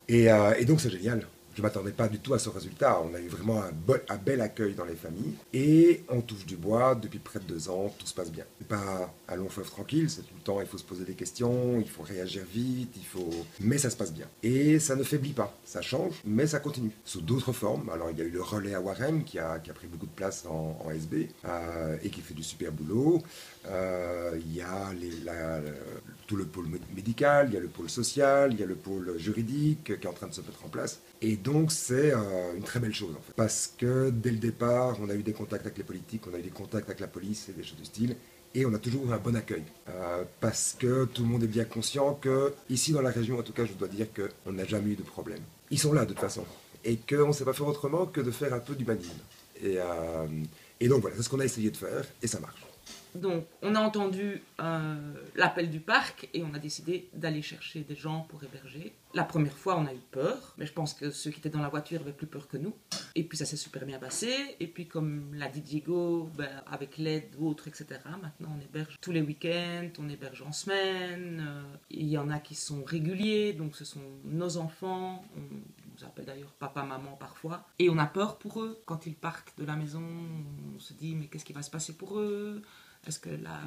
Et donc c'est génial. Je ne m'attendais pas du tout à ce résultat. On a eu vraiment un bel accueil dans les familles. Et on touche du bois depuis près de 2 ans, tout se passe bien. C'est pas un long fleuve tranquille, c'est tout le temps, il faut se poser des questions, il faut réagir vite, mais ça se passe bien. Et ça ne faiblit pas, ça change, mais ça continue. Sous d'autres formes. Alors il y a eu le relais à Warem qui a pris beaucoup de place en SB et qui fait du super boulot. Il y a tout le pôle médical, il y a le pôle social, il y a le pôle juridique qui est en train de se mettre en place. Et donc c'est une très belle chose en fait. Parce que dès le départ, on a eu des contacts avec les politiques, on a eu des contacts avec la police et des choses du style. Et on a toujours eu un bon accueil. Parce que tout le monde est bien conscient que, ici dans la région en tout cas, je dois dire qu'on n'a jamais eu de problème. Ils sont là de toute façon. et qu'on ne sait pas faire autrement que de faire un peu d'humanisme. Et donc voilà, c'est ce qu'on a essayé de faire et ça marche. Donc, on a entendu l'appel du parc et on a décidé d'aller chercher des gens pour héberger. La première fois, on a eu peur, mais je pense que ceux qui étaient dans la voiture avaient plus peur que nous. Et puis, ça s'est super bien passé. Et puis, comme l'a dit Diego, avec l'aide d'autres, etc., maintenant, on héberge tous les week-ends, on héberge en semaine. Il y en a qui sont réguliers, donc ce sont nos enfants. On nous appelle d'ailleurs papa, maman parfois. Et on a peur pour eux. Quand ils partent de la maison, on se dit, mais qu'est-ce qui va se passer pour eux ? Est-ce que la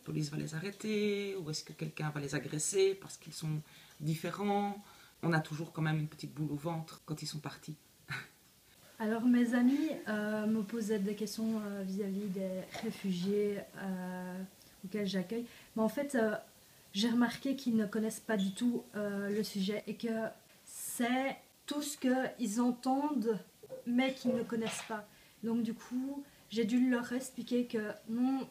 police va les arrêter ou est-ce que quelqu'un va les agresser parce qu'ils sont différents? On a toujours quand même une petite boule au ventre quand ils sont partis. Alors mes amis me posaient des questions vis-à-vis des réfugiés auxquels j'accueille. Mais en fait, j'ai remarqué qu'ils ne connaissent pas du tout le sujet et que c'est tout ce qu'ils entendent mais qu'ils ne connaissent pas. Donc du coup, j'ai dû leur expliquer que non,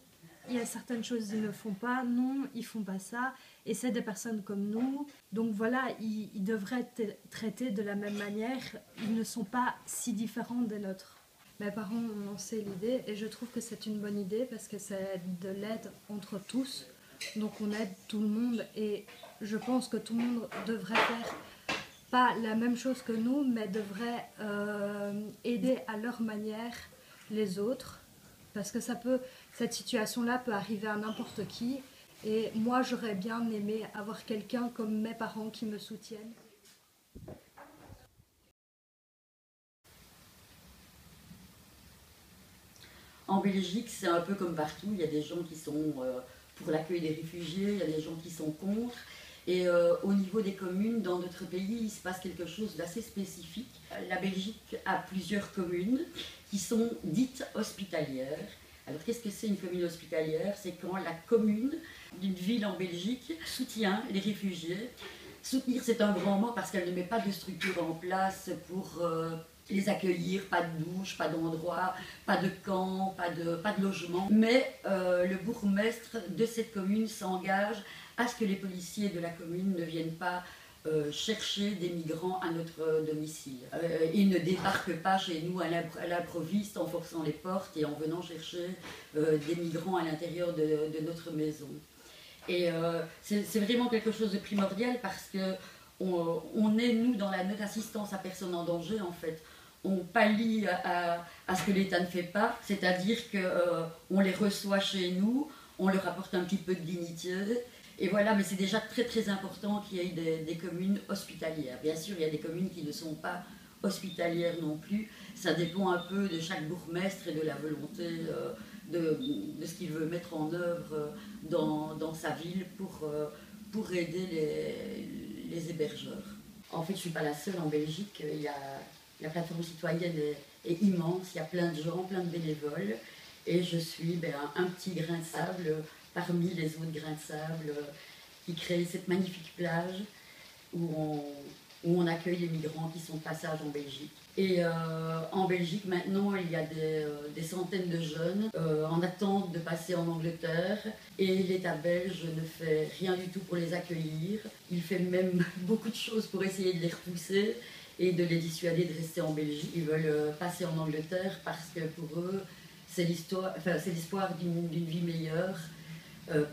il y a certaines choses qu'ils ne font pas, non, ils font pas ça, et c'est des personnes comme nous. Donc voilà, ils devraient être traités de la même manière, ils ne sont pas si différents des nôtres. Mes parents ont lancé l'idée, et je trouve que c'est une bonne idée, parce que c'est de l'aide entre tous, donc on aide tout le monde, et je pense que tout le monde devrait faire pas la même chose que nous, mais devrait aider à leur manière les autres, parce que cette situation-là peut arriver à n'importe qui. Et moi, j'aurais bien aimé avoir quelqu'un comme mes parents qui me soutiennent. En Belgique, c'est un peu comme partout. Il y a des gens qui sont pour l'accueil des réfugiés, il y a des gens qui sont contre. Et au niveau des communes, dans notre pays, il se passe quelque chose d'assez spécifique. La Belgique a plusieurs communes qui sont dites hospitalières. Alors qu'est-ce que c'est une commune hospitalière? C'est quand la commune d'une ville en Belgique soutient les réfugiés. Soutenir, c'est un grand mot parce qu'elle ne met pas de structure en place pour les accueillir, pas de douche, pas d'endroit, pas de camp, pas de logement. Mais le bourgmestre de cette commune s'engage à ce que les policiers de la commune ne viennent pas chercher des migrants à notre domicile. Ils ne débarquent pas chez nous à l'improviste en forçant les portes et en venant chercher des migrants à l'intérieur de notre maison. Et c'est vraiment quelque chose de primordial parce que on est, nous, dans la non-assistance à personne en danger, en fait. On pallie à ce que l'État ne fait pas, c'est-à-dire qu'on les reçoit chez nous, on leur apporte un petit peu de dignité. Et voilà, mais c'est déjà très très important qu'il y ait des communes hospitalières. Bien sûr, il y a des communes qui ne sont pas hospitalières non plus. Ça dépend un peu de chaque bourgmestre et de la volonté de ce qu'il veut mettre en œuvre dans sa ville pour aider les hébergeurs. En fait, je ne suis pas la seule en Belgique. La plateforme citoyenne est immense, il y a plein de gens, plein de bénévoles. Et je suis un petit grain de sable parmi les autres grains de sable qui créent cette magnifique plage où on accueille les migrants qui sont de passage en Belgique. Et en Belgique, maintenant, il y a des centaines de jeunes en attente de passer en Angleterre. Et l'État belge ne fait rien du tout pour les accueillir. Il fait même beaucoup de choses pour essayer de les repousser et de les dissuader de rester en Belgique. Ils veulent passer en Angleterre parce que pour eux, c'est l'espoir d'une vie meilleure.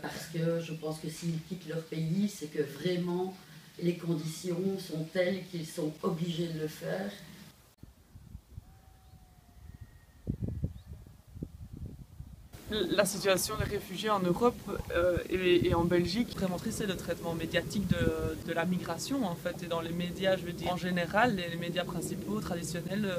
Parce que je pense que s'ils quittent leur pays, c'est que vraiment les conditions sont telles qu'ils sont obligés de le faire. La situation des réfugiés en Europe et en Belgique est vraiment triste, c'est le traitement médiatique de la migration en fait. Et dans les médias, je veux dire, en général, les médias principaux, traditionnels,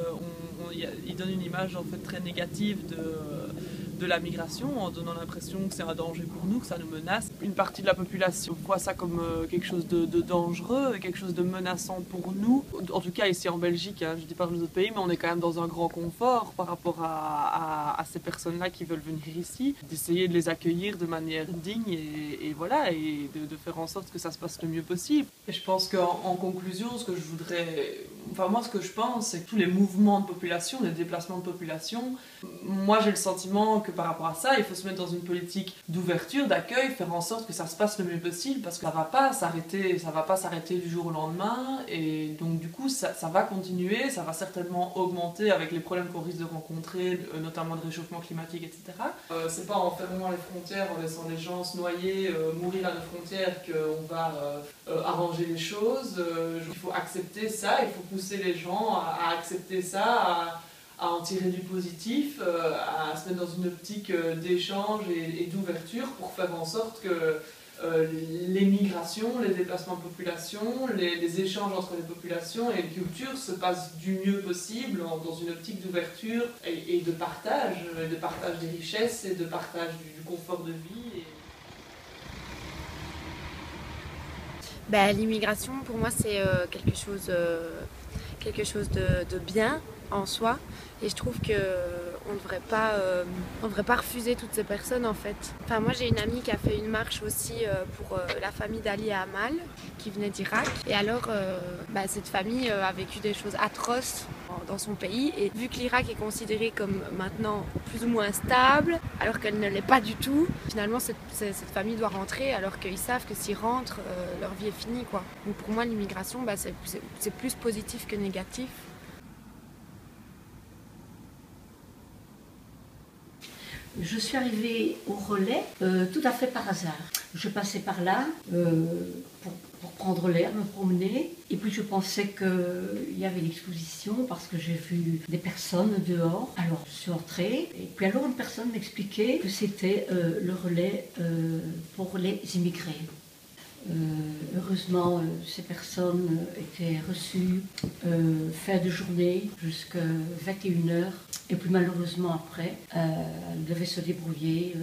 ils donnent une image en fait très négative de la migration en donnant l'impression que c'est un danger pour nous, que ça nous menace. Une partie de la population voit ça comme quelque chose de dangereux, quelque chose de menaçant pour nous. En tout cas ici en Belgique, hein, je ne dis pas pour les autres pays, mais on est quand même dans un grand confort par rapport à ces personnes-là qui veulent venir ici, d'essayer de les accueillir de manière digne et voilà, et de faire en sorte que ça se passe le mieux possible. Et je pense qu'en conclusion, ce que je pense, c'est que tous les mouvements de population, les déplacements de population, moi j'ai le sentiment que par rapport à ça, il faut se mettre dans une politique d'ouverture, d'accueil, faire en sorte que ça se passe le mieux possible, parce que ça va pas s'arrêter du jour au lendemain, et donc du coup ça va continuer, ça va certainement augmenter avec les problèmes qu'on risque de rencontrer, notamment de réchauffement climatique, etc. C'est pas en fermant les frontières, en laissant les gens se noyer, mourir à nos frontières qu'on va arranger les choses. Il faut accepter ça, il faut pousser les gens à accepter ça, à en tirer du positif, à se mettre dans une optique d'échange et d'ouverture pour faire en sorte que les migrations, les déplacements de population, les échanges entre les populations et les cultures se passent du mieux possible dans une optique d'ouverture et de partage des richesses et de partage du confort de vie. L'immigration, pour moi, c'est quelque chose de bien en soi, et je trouve qu'on ne devrait pas refuser toutes ces personnes en fait. Enfin, moi j'ai une amie qui a fait une marche aussi pour la famille d'Ali et Amal qui venait d'Irak, et alors cette famille a vécu des choses atroces dans son pays, et vu que l'Irak est considéré comme maintenant plus ou moins stable alors qu'elle ne l'est pas du tout, finalement cette famille doit rentrer alors qu'ils savent que s'ils rentrent leur vie est finie quoi. Donc pour moi l'immigration c'est plus positif que négatif. Je suis arrivée au relais tout à fait par hasard. Je passais par là pour prendre l'air, me promener. Et puis je pensais qu'il y avait l'exposition parce que j'ai vu des personnes dehors. Alors je suis entrée. Et puis alors une personne m'expliquait que c'était le relais pour les immigrés. Heureusement, ces personnes étaient reçues fin de journée jusqu'à 21h. Et puis malheureusement après, elles devaient se débrouiller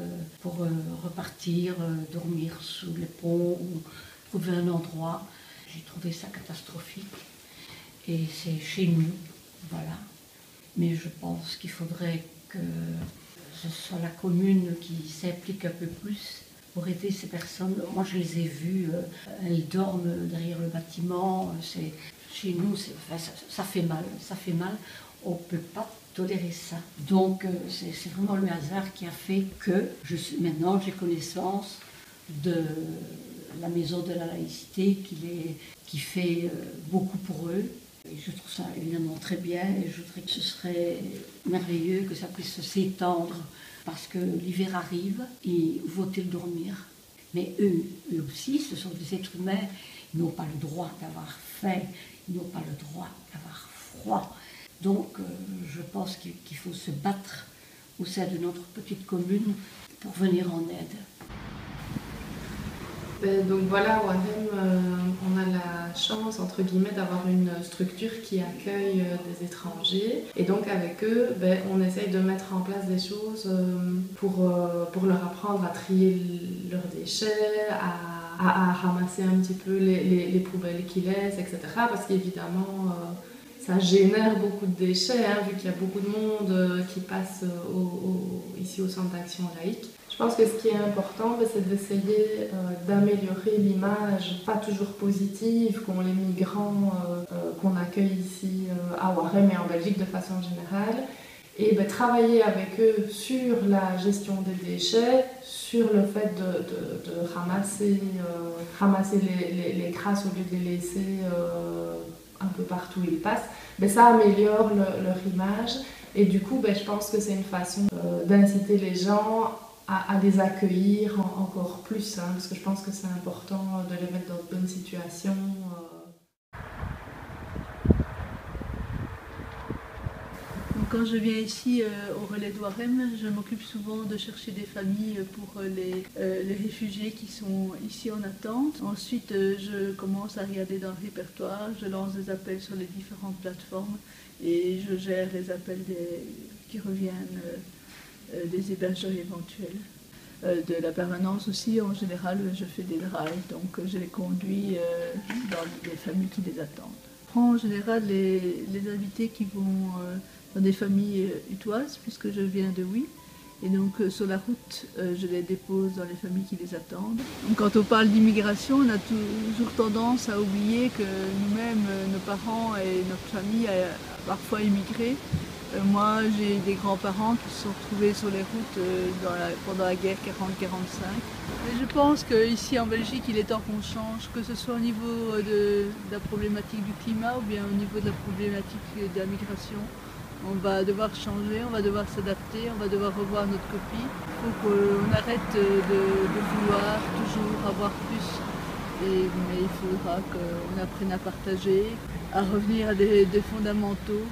pour repartir, dormir sous les ponts ou trouver un endroit. J'ai trouvé ça catastrophique. Et c'est chez nous, voilà. Mais je pense qu'il faudrait que ce soit la commune qui s'implique un peu plus pour aider ces personnes. Moi, je les ai vues, elles dorment derrière le bâtiment. Chez nous, ça fait mal, ça fait mal. On ne peut pas tolérer ça. Donc, c'est vraiment le hasard qui a fait que maintenant, j'ai connaissance de la maison de la laïcité qui fait beaucoup pour eux. Et je trouve ça évidemment très bien, et je voudrais que ce serait merveilleux que ça puisse s'étendre, parce que l'hiver arrive et faut-il dormir. Mais eux aussi, ce sont des êtres humains, ils n'ont pas le droit d'avoir faim, ils n'ont pas le droit d'avoir froid. Donc je pense qu'il faut se battre au sein de notre petite commune pour venir en aide. Donc voilà, au Harem, on a la chance, entre guillemets, d'avoir une structure qui accueille des étrangers. Et donc avec eux, on essaye de mettre en place des choses pour leur apprendre à trier leurs déchets, à ramasser un petit peu les poubelles qu'ils laissent, etc. Parce qu'évidemment, ça génère beaucoup de déchets, vu qu'il y a beaucoup de monde qui passe ici au Centre d'Action Laïque. Je pense que ce qui est important, c'est d'essayer d'améliorer l'image, pas toujours positive, qu'ont les migrants qu'on accueille ici à Warem et en Belgique de façon générale, et travailler avec eux sur la gestion des déchets, sur le fait de ramasser les crasses au lieu de les laisser un peu partout où ils passent. Ça améliore leur image, et du coup je pense que c'est une façon d'inciter les gens à les accueillir encore plus, parce que je pense que c'est important de les mettre dans de bonnes situations. Quand je viens ici au relais d'Ouarem, je m'occupe souvent de chercher des familles pour les réfugiés qui sont ici en attente. Ensuite, je commence à regarder dans le répertoire, je lance des appels sur les différentes plateformes et je gère les appels qui reviennent des hébergeurs éventuels. De la permanence aussi, en général, je fais des drives, donc je les conduis dans les familles qui les attendent. Je prends en général les invités qui vont dans des familles utoises, puisque je viens de Oui. Et donc sur la route, je les dépose dans les familles qui les attendent. Donc, quand on parle d'immigration, on a toujours tendance à oublier que nous-mêmes, nos parents et notre famille a parfois immigré. Moi, j'ai des grands-parents qui se sont retrouvés sur les routes pendant la guerre 40-45. Et je pense qu'ici en Belgique, il est temps qu'on change, que ce soit au niveau de la problématique du climat ou bien au niveau de la problématique de la migration. On va devoir changer, on va devoir s'adapter, on va devoir revoir notre copie. Il faut qu'on arrête de vouloir toujours avoir plus. Mais il faudra qu'on apprenne à partager, à revenir à des fondamentaux.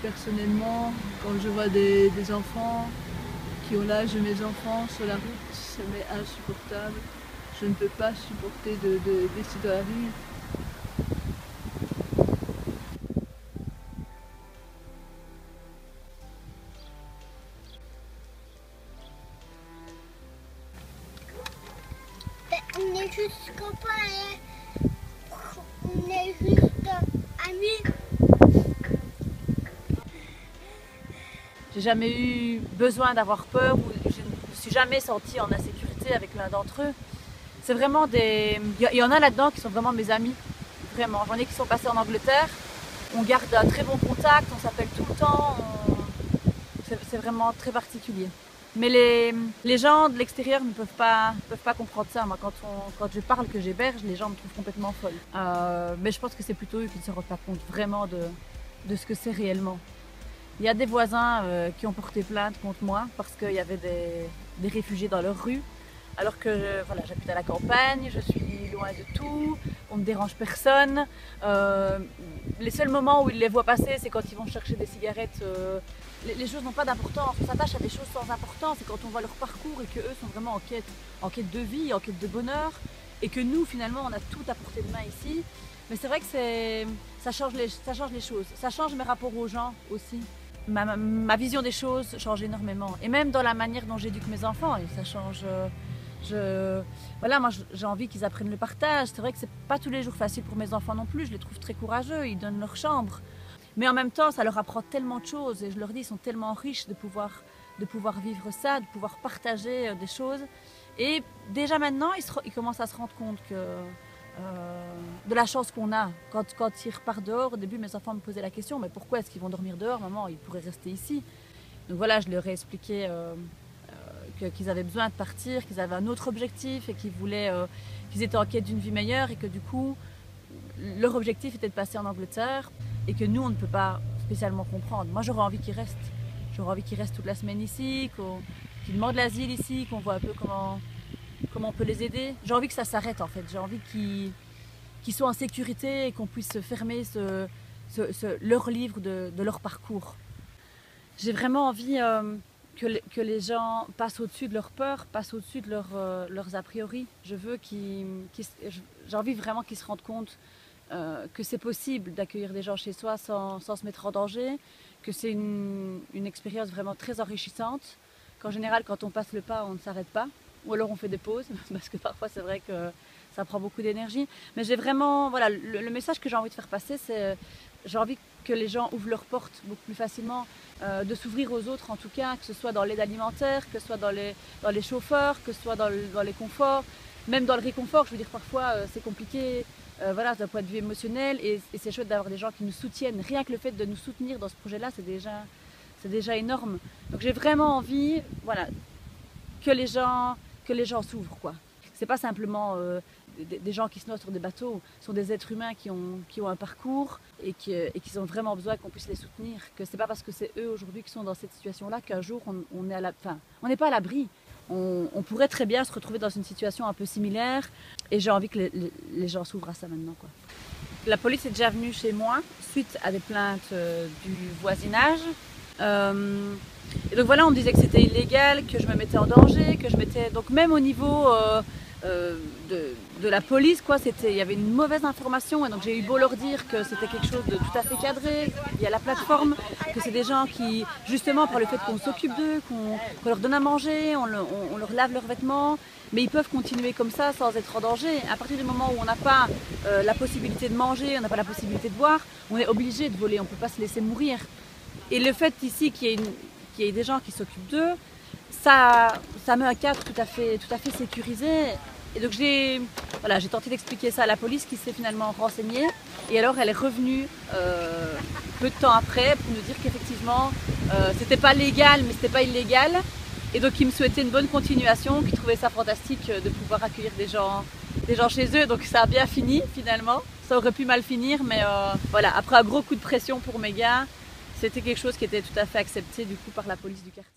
Personnellement, quand je vois des enfants qui ont l'âge de mes enfants sur la route, ça m'est insupportable. Je ne peux pas supporter de laisser dans la rue. On est juste copains, on est juste amis. J'ai jamais eu besoin d'avoir peur ou je ne me suis jamais sentie en insécurité avec l'un d'entre eux. C'est vraiment des... Il y en a là-dedans qui sont vraiment mes amis, vraiment. J'en ai qui sont passés en Angleterre. On garde un très bon contact, on s'appelle tout le temps. C'est vraiment très particulier. Mais les gens de l'extérieur ne peuvent pas comprendre ça. Moi, quand je parle que j'héberge, les gens me trouvent complètement folle. Mais je pense que c'est plutôt eux qui ne se rendent pas compte vraiment de ce que c'est réellement. Il y a des voisins qui ont porté plainte contre moi parce qu'il y avait des réfugiés dans leur rue. Alors que voilà, j'habite à la campagne, je suis loin de tout, on ne dérange personne. Les seuls moments où ils les voient passer, c'est quand ils vont chercher des cigarettes. Les choses n'ont pas d'importance, on s'attache à des choses sans importance. C'est quand on voit leur parcours et qu'eux sont vraiment en quête de vie, en quête de bonheur. Et que nous, finalement, on a tout à portée de main ici. Mais c'est vrai que ça change les choses. Ça change mes rapports aux gens aussi. Ma vision des choses change énormément. Et même dans la manière dont j'éduque mes enfants, ça change. Voilà, moi j'ai envie qu'ils apprennent le partage. C'est vrai que c'est pas tous les jours facile pour mes enfants non plus. Je les trouve très courageux, ils donnent leur chambre. Mais en même temps, ça leur apprend tellement de choses. Et je leur dis, ils sont tellement riches de pouvoir vivre ça, de pouvoir partager des choses. Et déjà maintenant, ils commencent à se rendre compte de la chance qu'on a. Quand ils repartent dehors, au début, mes enfants me posaient la question, mais pourquoi est-ce qu'ils vont dormir dehors, maman? Ils pourraient rester ici. Donc voilà, je leur ai expliqué qu'ils avaient besoin de partir, qu'ils avaient un autre objectif et qu'ils étaient en quête d'une vie meilleure et que du coup, leur objectif était de passer en Angleterre et que nous, on ne peut pas spécialement comprendre. Moi, j'aurais envie qu'ils restent. J'aurais envie qu'ils restent toute la semaine ici, qu'ils demandent l'asile ici, qu'on voit un peu comment on peut les aider. J'ai envie que ça s'arrête en fait. J'ai envie qu'ils soient en sécurité et qu'on puisse fermer leur livre de leur parcours. J'ai vraiment envie que les gens passent au-dessus de leur peur, passent au-dessus de leurs a priori. J'ai envie vraiment qu'ils se rendent compte que c'est possible d'accueillir des gens chez soi sans se mettre en danger, que c'est une expérience vraiment très enrichissante, qu'en général quand on passe le pas on ne s'arrête pas, ou alors on fait des pauses, parce que parfois c'est vrai que ça prend beaucoup d'énergie. Mais j'ai vraiment, voilà, le message que j'ai envie de faire passer, c'est j'ai envie que les gens ouvrent leurs portes beaucoup plus facilement, de s'ouvrir aux autres en tout cas, que ce soit dans l'aide alimentaire, que ce soit dans les chauffeurs, que ce soit dans les conforts, même dans le réconfort. Je veux dire, parfois c'est compliqué, voilà, d'un point de vue émotionnel, et c'est chouette d'avoir des gens qui nous soutiennent. Rien que le fait de nous soutenir dans ce projet-là, c'est déjà énorme. Donc j'ai vraiment envie, voilà, que les gens s'ouvrent, quoi. C'est pas simplement des gens qui se noient sur des bateaux, ce sont des êtres humains qui ont un parcours et qui ont vraiment besoin qu'on puisse les soutenir. Que c'est pas parce que c'est eux aujourd'hui qui sont dans cette situation-là qu'un jour on n'est pas à l'abri. On pourrait très bien se retrouver dans une situation un peu similaire, et j'ai envie que les gens s'ouvrent à ça maintenant, quoi. La police est déjà venue chez moi suite à des plaintes du voisinage. Et donc voilà, on me disait que c'était illégal, que je me mettais en danger, donc même au niveau de la police, quoi, il y avait une mauvaise information, et donc j'ai eu beau leur dire que c'était quelque chose de tout à fait cadré, il y a la plateforme, que c'est des gens qui, justement par le fait qu'on s'occupe d'eux, qu'on leur donne à manger, on leur lave leurs vêtements, mais ils peuvent continuer comme ça sans être en danger. À partir du moment où on n'a pas la possibilité de manger, on n'a pas la possibilité de boire, on est obligé de voler, on ne peut pas se laisser mourir. Et le fait ici qu'il y ait des gens qui s'occupent d'eux, ça met un cadre tout à fait sécurisé. Et donc j'ai tenté d'expliquer ça à la police qui s'est finalement renseignée. Et alors elle est revenue peu de temps après pour nous dire qu'effectivement c'était pas légal mais c'était pas illégal. Et donc ils me souhaitaient une bonne continuation, qu'ils trouvaient ça fantastique de pouvoir accueillir des gens chez eux. Donc ça a bien fini finalement. Ça aurait pu mal finir mais voilà, après un gros coup de pression pour mes gars, c'était quelque chose qui était tout à fait accepté du coup par la police du quartier.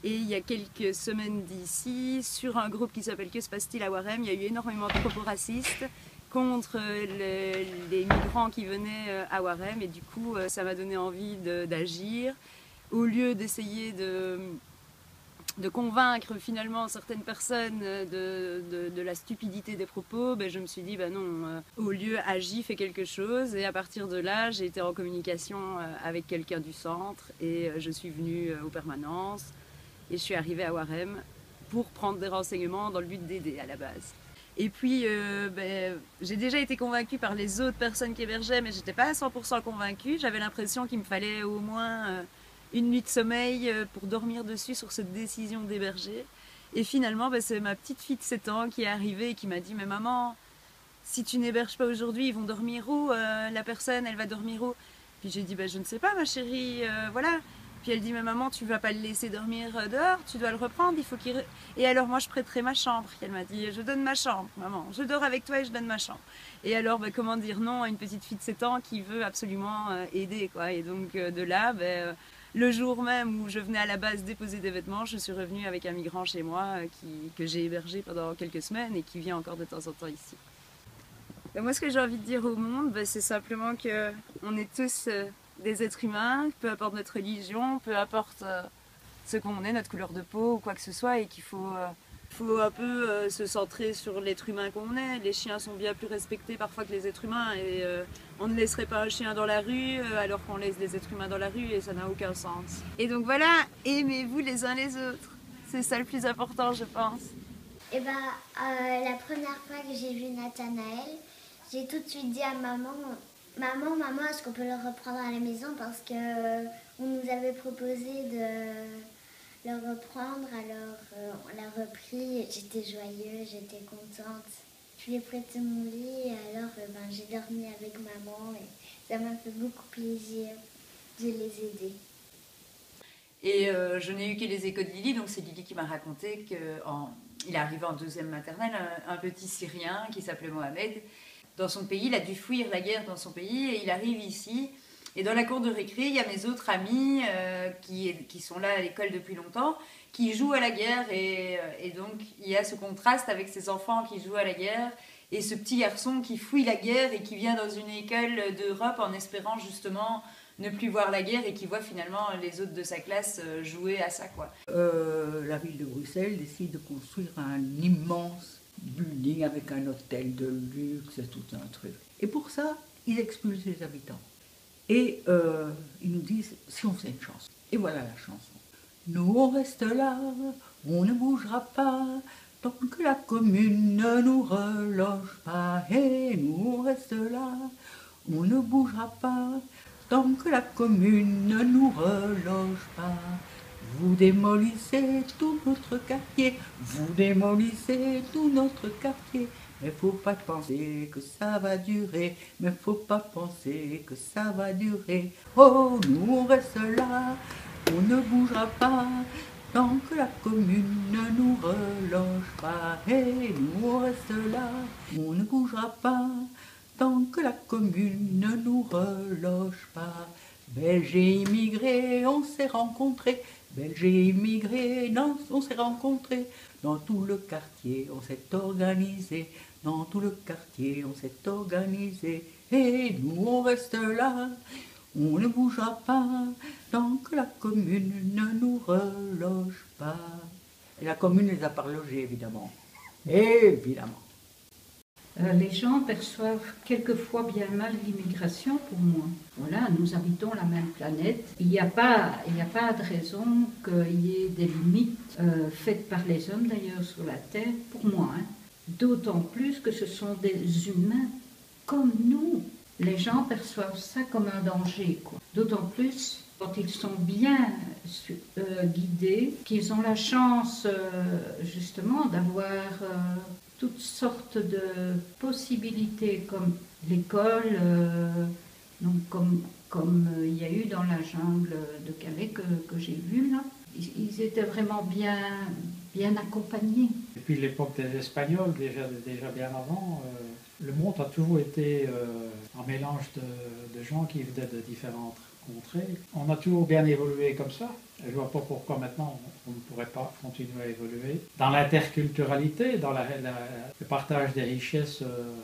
Et il y a quelques semaines d'ici, sur un groupe qui s'appelle Que se passe-t-il à Warem, il y a eu énormément de propos racistes contre les migrants qui venaient à Warem. Et du coup, ça m'a donné envie d'agir. Au lieu d'essayer de convaincre finalement certaines personnes de la stupidité des propos, je me suis dit, non, au lieu agis, fais quelque chose. Et à partir de là, j'ai été en communication avec quelqu'un du centre et je suis venue aux permanences. Et je suis arrivée à Warem pour prendre des renseignements dans le but d'aider à la base. Et puis, j'ai déjà été convaincue par les autres personnes qui hébergeaient, mais je n'étais pas à 100% convaincue. J'avais l'impression qu'il me fallait au moins une nuit de sommeil pour dormir dessus sur cette décision d'héberger. Et finalement, c'est ma petite fille de 7 ans qui est arrivée et qui m'a dit « Mais maman, si tu n'héberges pas aujourd'hui, ils vont dormir où? La personne, elle va dormir où ?» Puis j'ai dit « Je ne sais pas, ma chérie, voilà. » Puis elle dit, mais maman, tu ne vas pas le laisser dormir dehors, tu dois le reprendre, il faut qu'il... Et alors moi, je prêterai ma chambre. Elle m'a dit, je donne ma chambre, maman, je dors avec toi et je donne ma chambre. Et alors, comment dire non à une petite fille de 7 ans qui veut absolument aider, quoi. Et donc de là, le jour même où je venais à la base déposer des vêtements, je suis revenue avec un migrant chez moi que j'ai hébergé pendant quelques semaines et qui vient encore de temps en temps ici. Et moi, ce que j'ai envie de dire au monde, c'est simplement qu'on est tous... des êtres humains, peu importe notre religion, peu importe ce qu'on est, notre couleur de peau ou quoi que ce soit, et qu'il faut un peu se centrer sur l'être humain qu'on est. Les chiens sont bien plus respectés parfois que les êtres humains et on ne laisserait pas un chien dans la rue alors qu'on laisse des êtres humains dans la rue et ça n'a aucun sens. Et donc voilà, aimez-vous les uns les autres. C'est ça le plus important, je pense. Et la première fois que j'ai vu Nathanaël, j'ai tout de suite dit à maman, est-ce qu'on peut le reprendre à la maison parce qu'on nous avait proposé de le reprendre, alors on l'a repris, j'étais joyeuse, j'étais contente. Je lui ai prêté mon lit, alors j'ai dormi avec maman et ça m'a fait beaucoup plaisir de les aider. Et je n'ai eu que les échos de Lily, donc c'est Lily qui m'a raconté qu'il est arrivé en 2e maternelle, un petit Syrien qui s'appelait Mohamed. Dans son pays, il a dû fuir la guerre dans son pays et il arrive ici. Et dans la cour de récré, il y a mes autres amis qui sont là à l'école depuis longtemps, qui jouent à la guerre. Et donc, il y a ce contraste avec ces enfants qui jouent à la guerre et ce petit garçon qui fuit la guerre et qui vient dans une école d'Europe en espérant justement ne plus voir la guerre et qui voit finalement les autres de sa classe jouer à ça, quoi. La ville de Bruxelles décide de construire un immense building avec un hôtel de luxe, tout un truc. Et pour ça, ils expulsent les habitants. Et ils nous disent, si on faisait une chanson. Et voilà la chanson. Nous on reste là, on ne bougera pas, tant que la commune ne nous reloge pas. Et nous on reste là, on ne bougera pas, tant que la commune ne nous reloge pas. Vous démolissez tout notre quartier, vous démolissez tout notre quartier. Mais faut pas penser que ça va durer, mais faut pas penser que ça va durer. Oh, nous on reste là, on ne bougera pas, tant que la commune ne nous reloge pas. Et nous on reste là, on ne bougera pas, tant que la commune ne nous reloge pas. Belges et immigrés, on s'est rencontrés. Belges et immigrés, on s'est rencontrés. Dans tout le quartier, on s'est organisé. Dans tout le quartier, on s'est organisé. Et nous, on reste là, on ne bougera pas, tant que la commune ne nous reloge pas. Et la commune les a pas relogés, évidemment. Évidemment. Les gens perçoivent quelquefois bien mal l'immigration pour moi. Voilà, nous habitons la même planète. Il n'y a pas de raison qu'il y ait des limites faites par les hommes d'ailleurs sur la Terre, pour moi. D'autant plus que ce sont des humains comme nous. Les gens perçoivent ça comme un danger, quoi. D'autant plus Quand ils sont bien guidés, qu'ils ont la chance justement d'avoir toutes sortes de possibilités comme l'école, donc comme il y a eu dans la jungle de Calais que j'ai vu là. Ils étaient vraiment bien accompagnés. Depuis l'époque des Espagnols, déjà bien avant, le monde a toujours été un mélange de gens qui venaient de différentes contrées. On a toujours bien évolué comme ça. Je ne vois pas pourquoi maintenant on ne pourrait pas continuer à évoluer. Dans l'interculturalité, dans le partage des richesses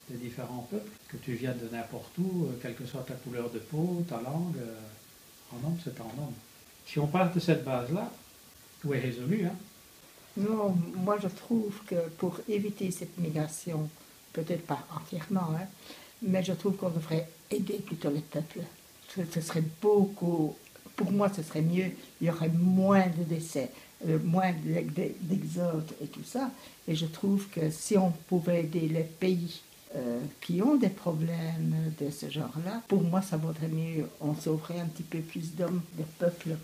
des différents peuples, que tu viennes de n'importe où, quelle que soit ta couleur de peau, ta langue, un homme c'est un homme. Si on part de cette base-là, tout est résolu. Hein. Non, moi je trouve que pour éviter cette migration, peut-être pas entièrement, hein, mais je trouve qu'on devrait aider plutôt les peuples. Ce serait beaucoup, pour moi ce serait mieux, il y aurait moins de décès, moins d'exodes et tout ça. Et je trouve que si on pouvait aider les pays qui ont des problèmes de ce genre-là, pour moi ça vaudrait mieux, on sauverait un petit peu plus d'hommes, de peuples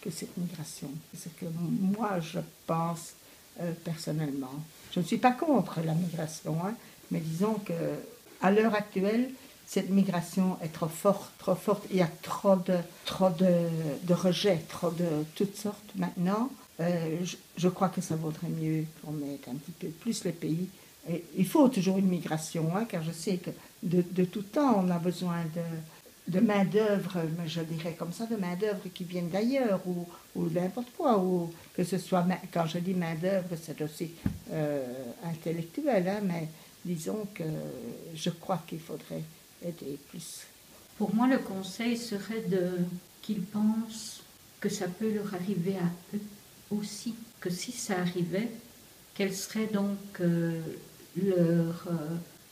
que cette migration. C'est ce que moi je pense personnellement. Je ne suis pas contre la migration, hein, mais disons qu'à l'heure actuelle, cette migration est trop forte, il y a trop de rejets, trop de toutes sortes maintenant. Je crois que ça vaudrait mieux qu'on mette un petit peu plus les pays. Et il faut toujours une migration, hein, car je sais que de tout temps, on a besoin de main-d'œuvre, je dirais comme ça, de main-d'œuvre qui viennent d'ailleurs, ou n'importe quoi, ou que ce soit, quand je dis main-d'œuvre, c'est aussi intellectuel, hein, mais disons que je crois qu'il faudrait aider plus. Pour moi, le conseil serait qu'ils pensent que ça peut leur arriver à eux aussi, que si ça arrivait, quel serait donc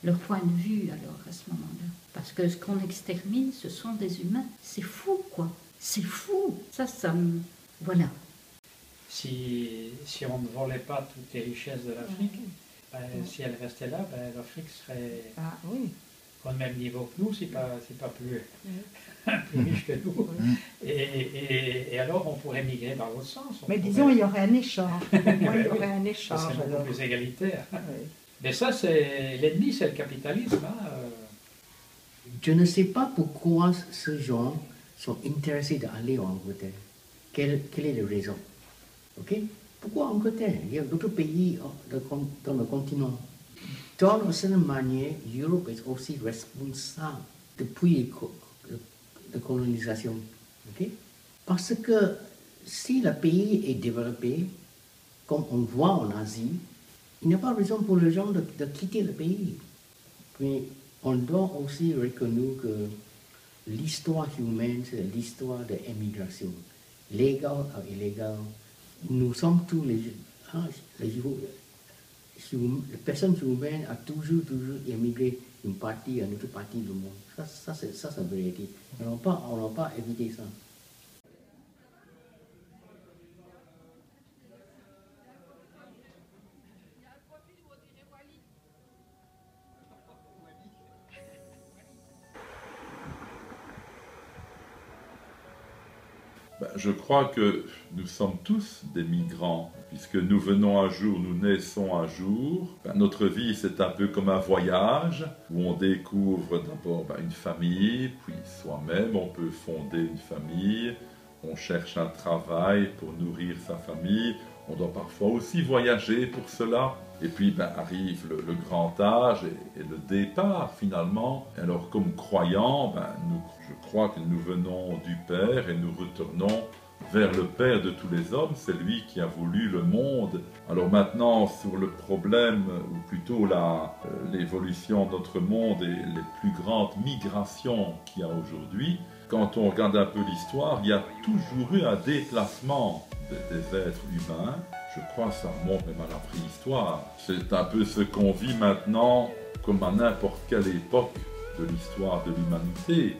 leur point de vue alors à ce moment-là. Parce que ce qu'on extermine, ce sont des humains. C'est fou, quoi. C'est fou. Ça me... Voilà. Si on ne volait pas toutes les richesses de l'Afrique, si elles restaient là, l'Afrique serait au même niveau que nous, c'est pas plus riche que nous. Et alors, on pourrait migrer dans l'autre sens. Mais disons, il y aurait un échange. Pour moi, il y aurait un échange. Ça serait beaucoup alors. plus égalitaire. Oui. Mais ça, c'est l'ennemi, c'est le capitalisme. Hein. Je ne sais pas pourquoi ces gens sont intéressés d'aller en Angleterre. Quelle est la raison? Okay? Pourquoi Angleterre? Il y a d'autres pays dans le continent. D'une certaine manière, l'Europe est aussi responsable depuis la colonisation. Okay? Parce que si le pays est développé, comme on voit en Asie, il n'y a pas de raison pour les gens de quitter le pays. Mais on doit aussi reconnaître que l'histoire humaine, c'est l'histoire de l'émigration, légale ou illégale. Nous sommes tous les personnes humaines ont toujours émigré d'une partie à une autre partie du monde. Ça c'est la vérité. On n'a pas évité ça. Je crois que nous sommes tous des migrants, puisque nous venons un jour, nous naissons un jour. Notre vie, c'est un peu comme un voyage, où on découvre d'abord une famille, puis soi-même, on peut fonder une famille, on cherche un travail pour nourrir sa famille, on doit parfois aussi voyager pour cela. Et puis arrive le grand âge et le départ finalement. Alors comme croyants, je crois que nous venons du Père et nous retournons vers le Père de tous les hommes. C'est lui qui a voulu le monde. Alors maintenant sur le problème, ou plutôt l'évolution de notre monde et les plus grandes migrations qu'il y a aujourd'hui, quand on regarde un peu l'histoire, il y a toujours eu un déplacement des êtres humains. Je crois que ça remonte même à la préhistoire. C'est un peu ce qu'on vit maintenant comme à n'importe quelle époque de l'histoire de l'humanité.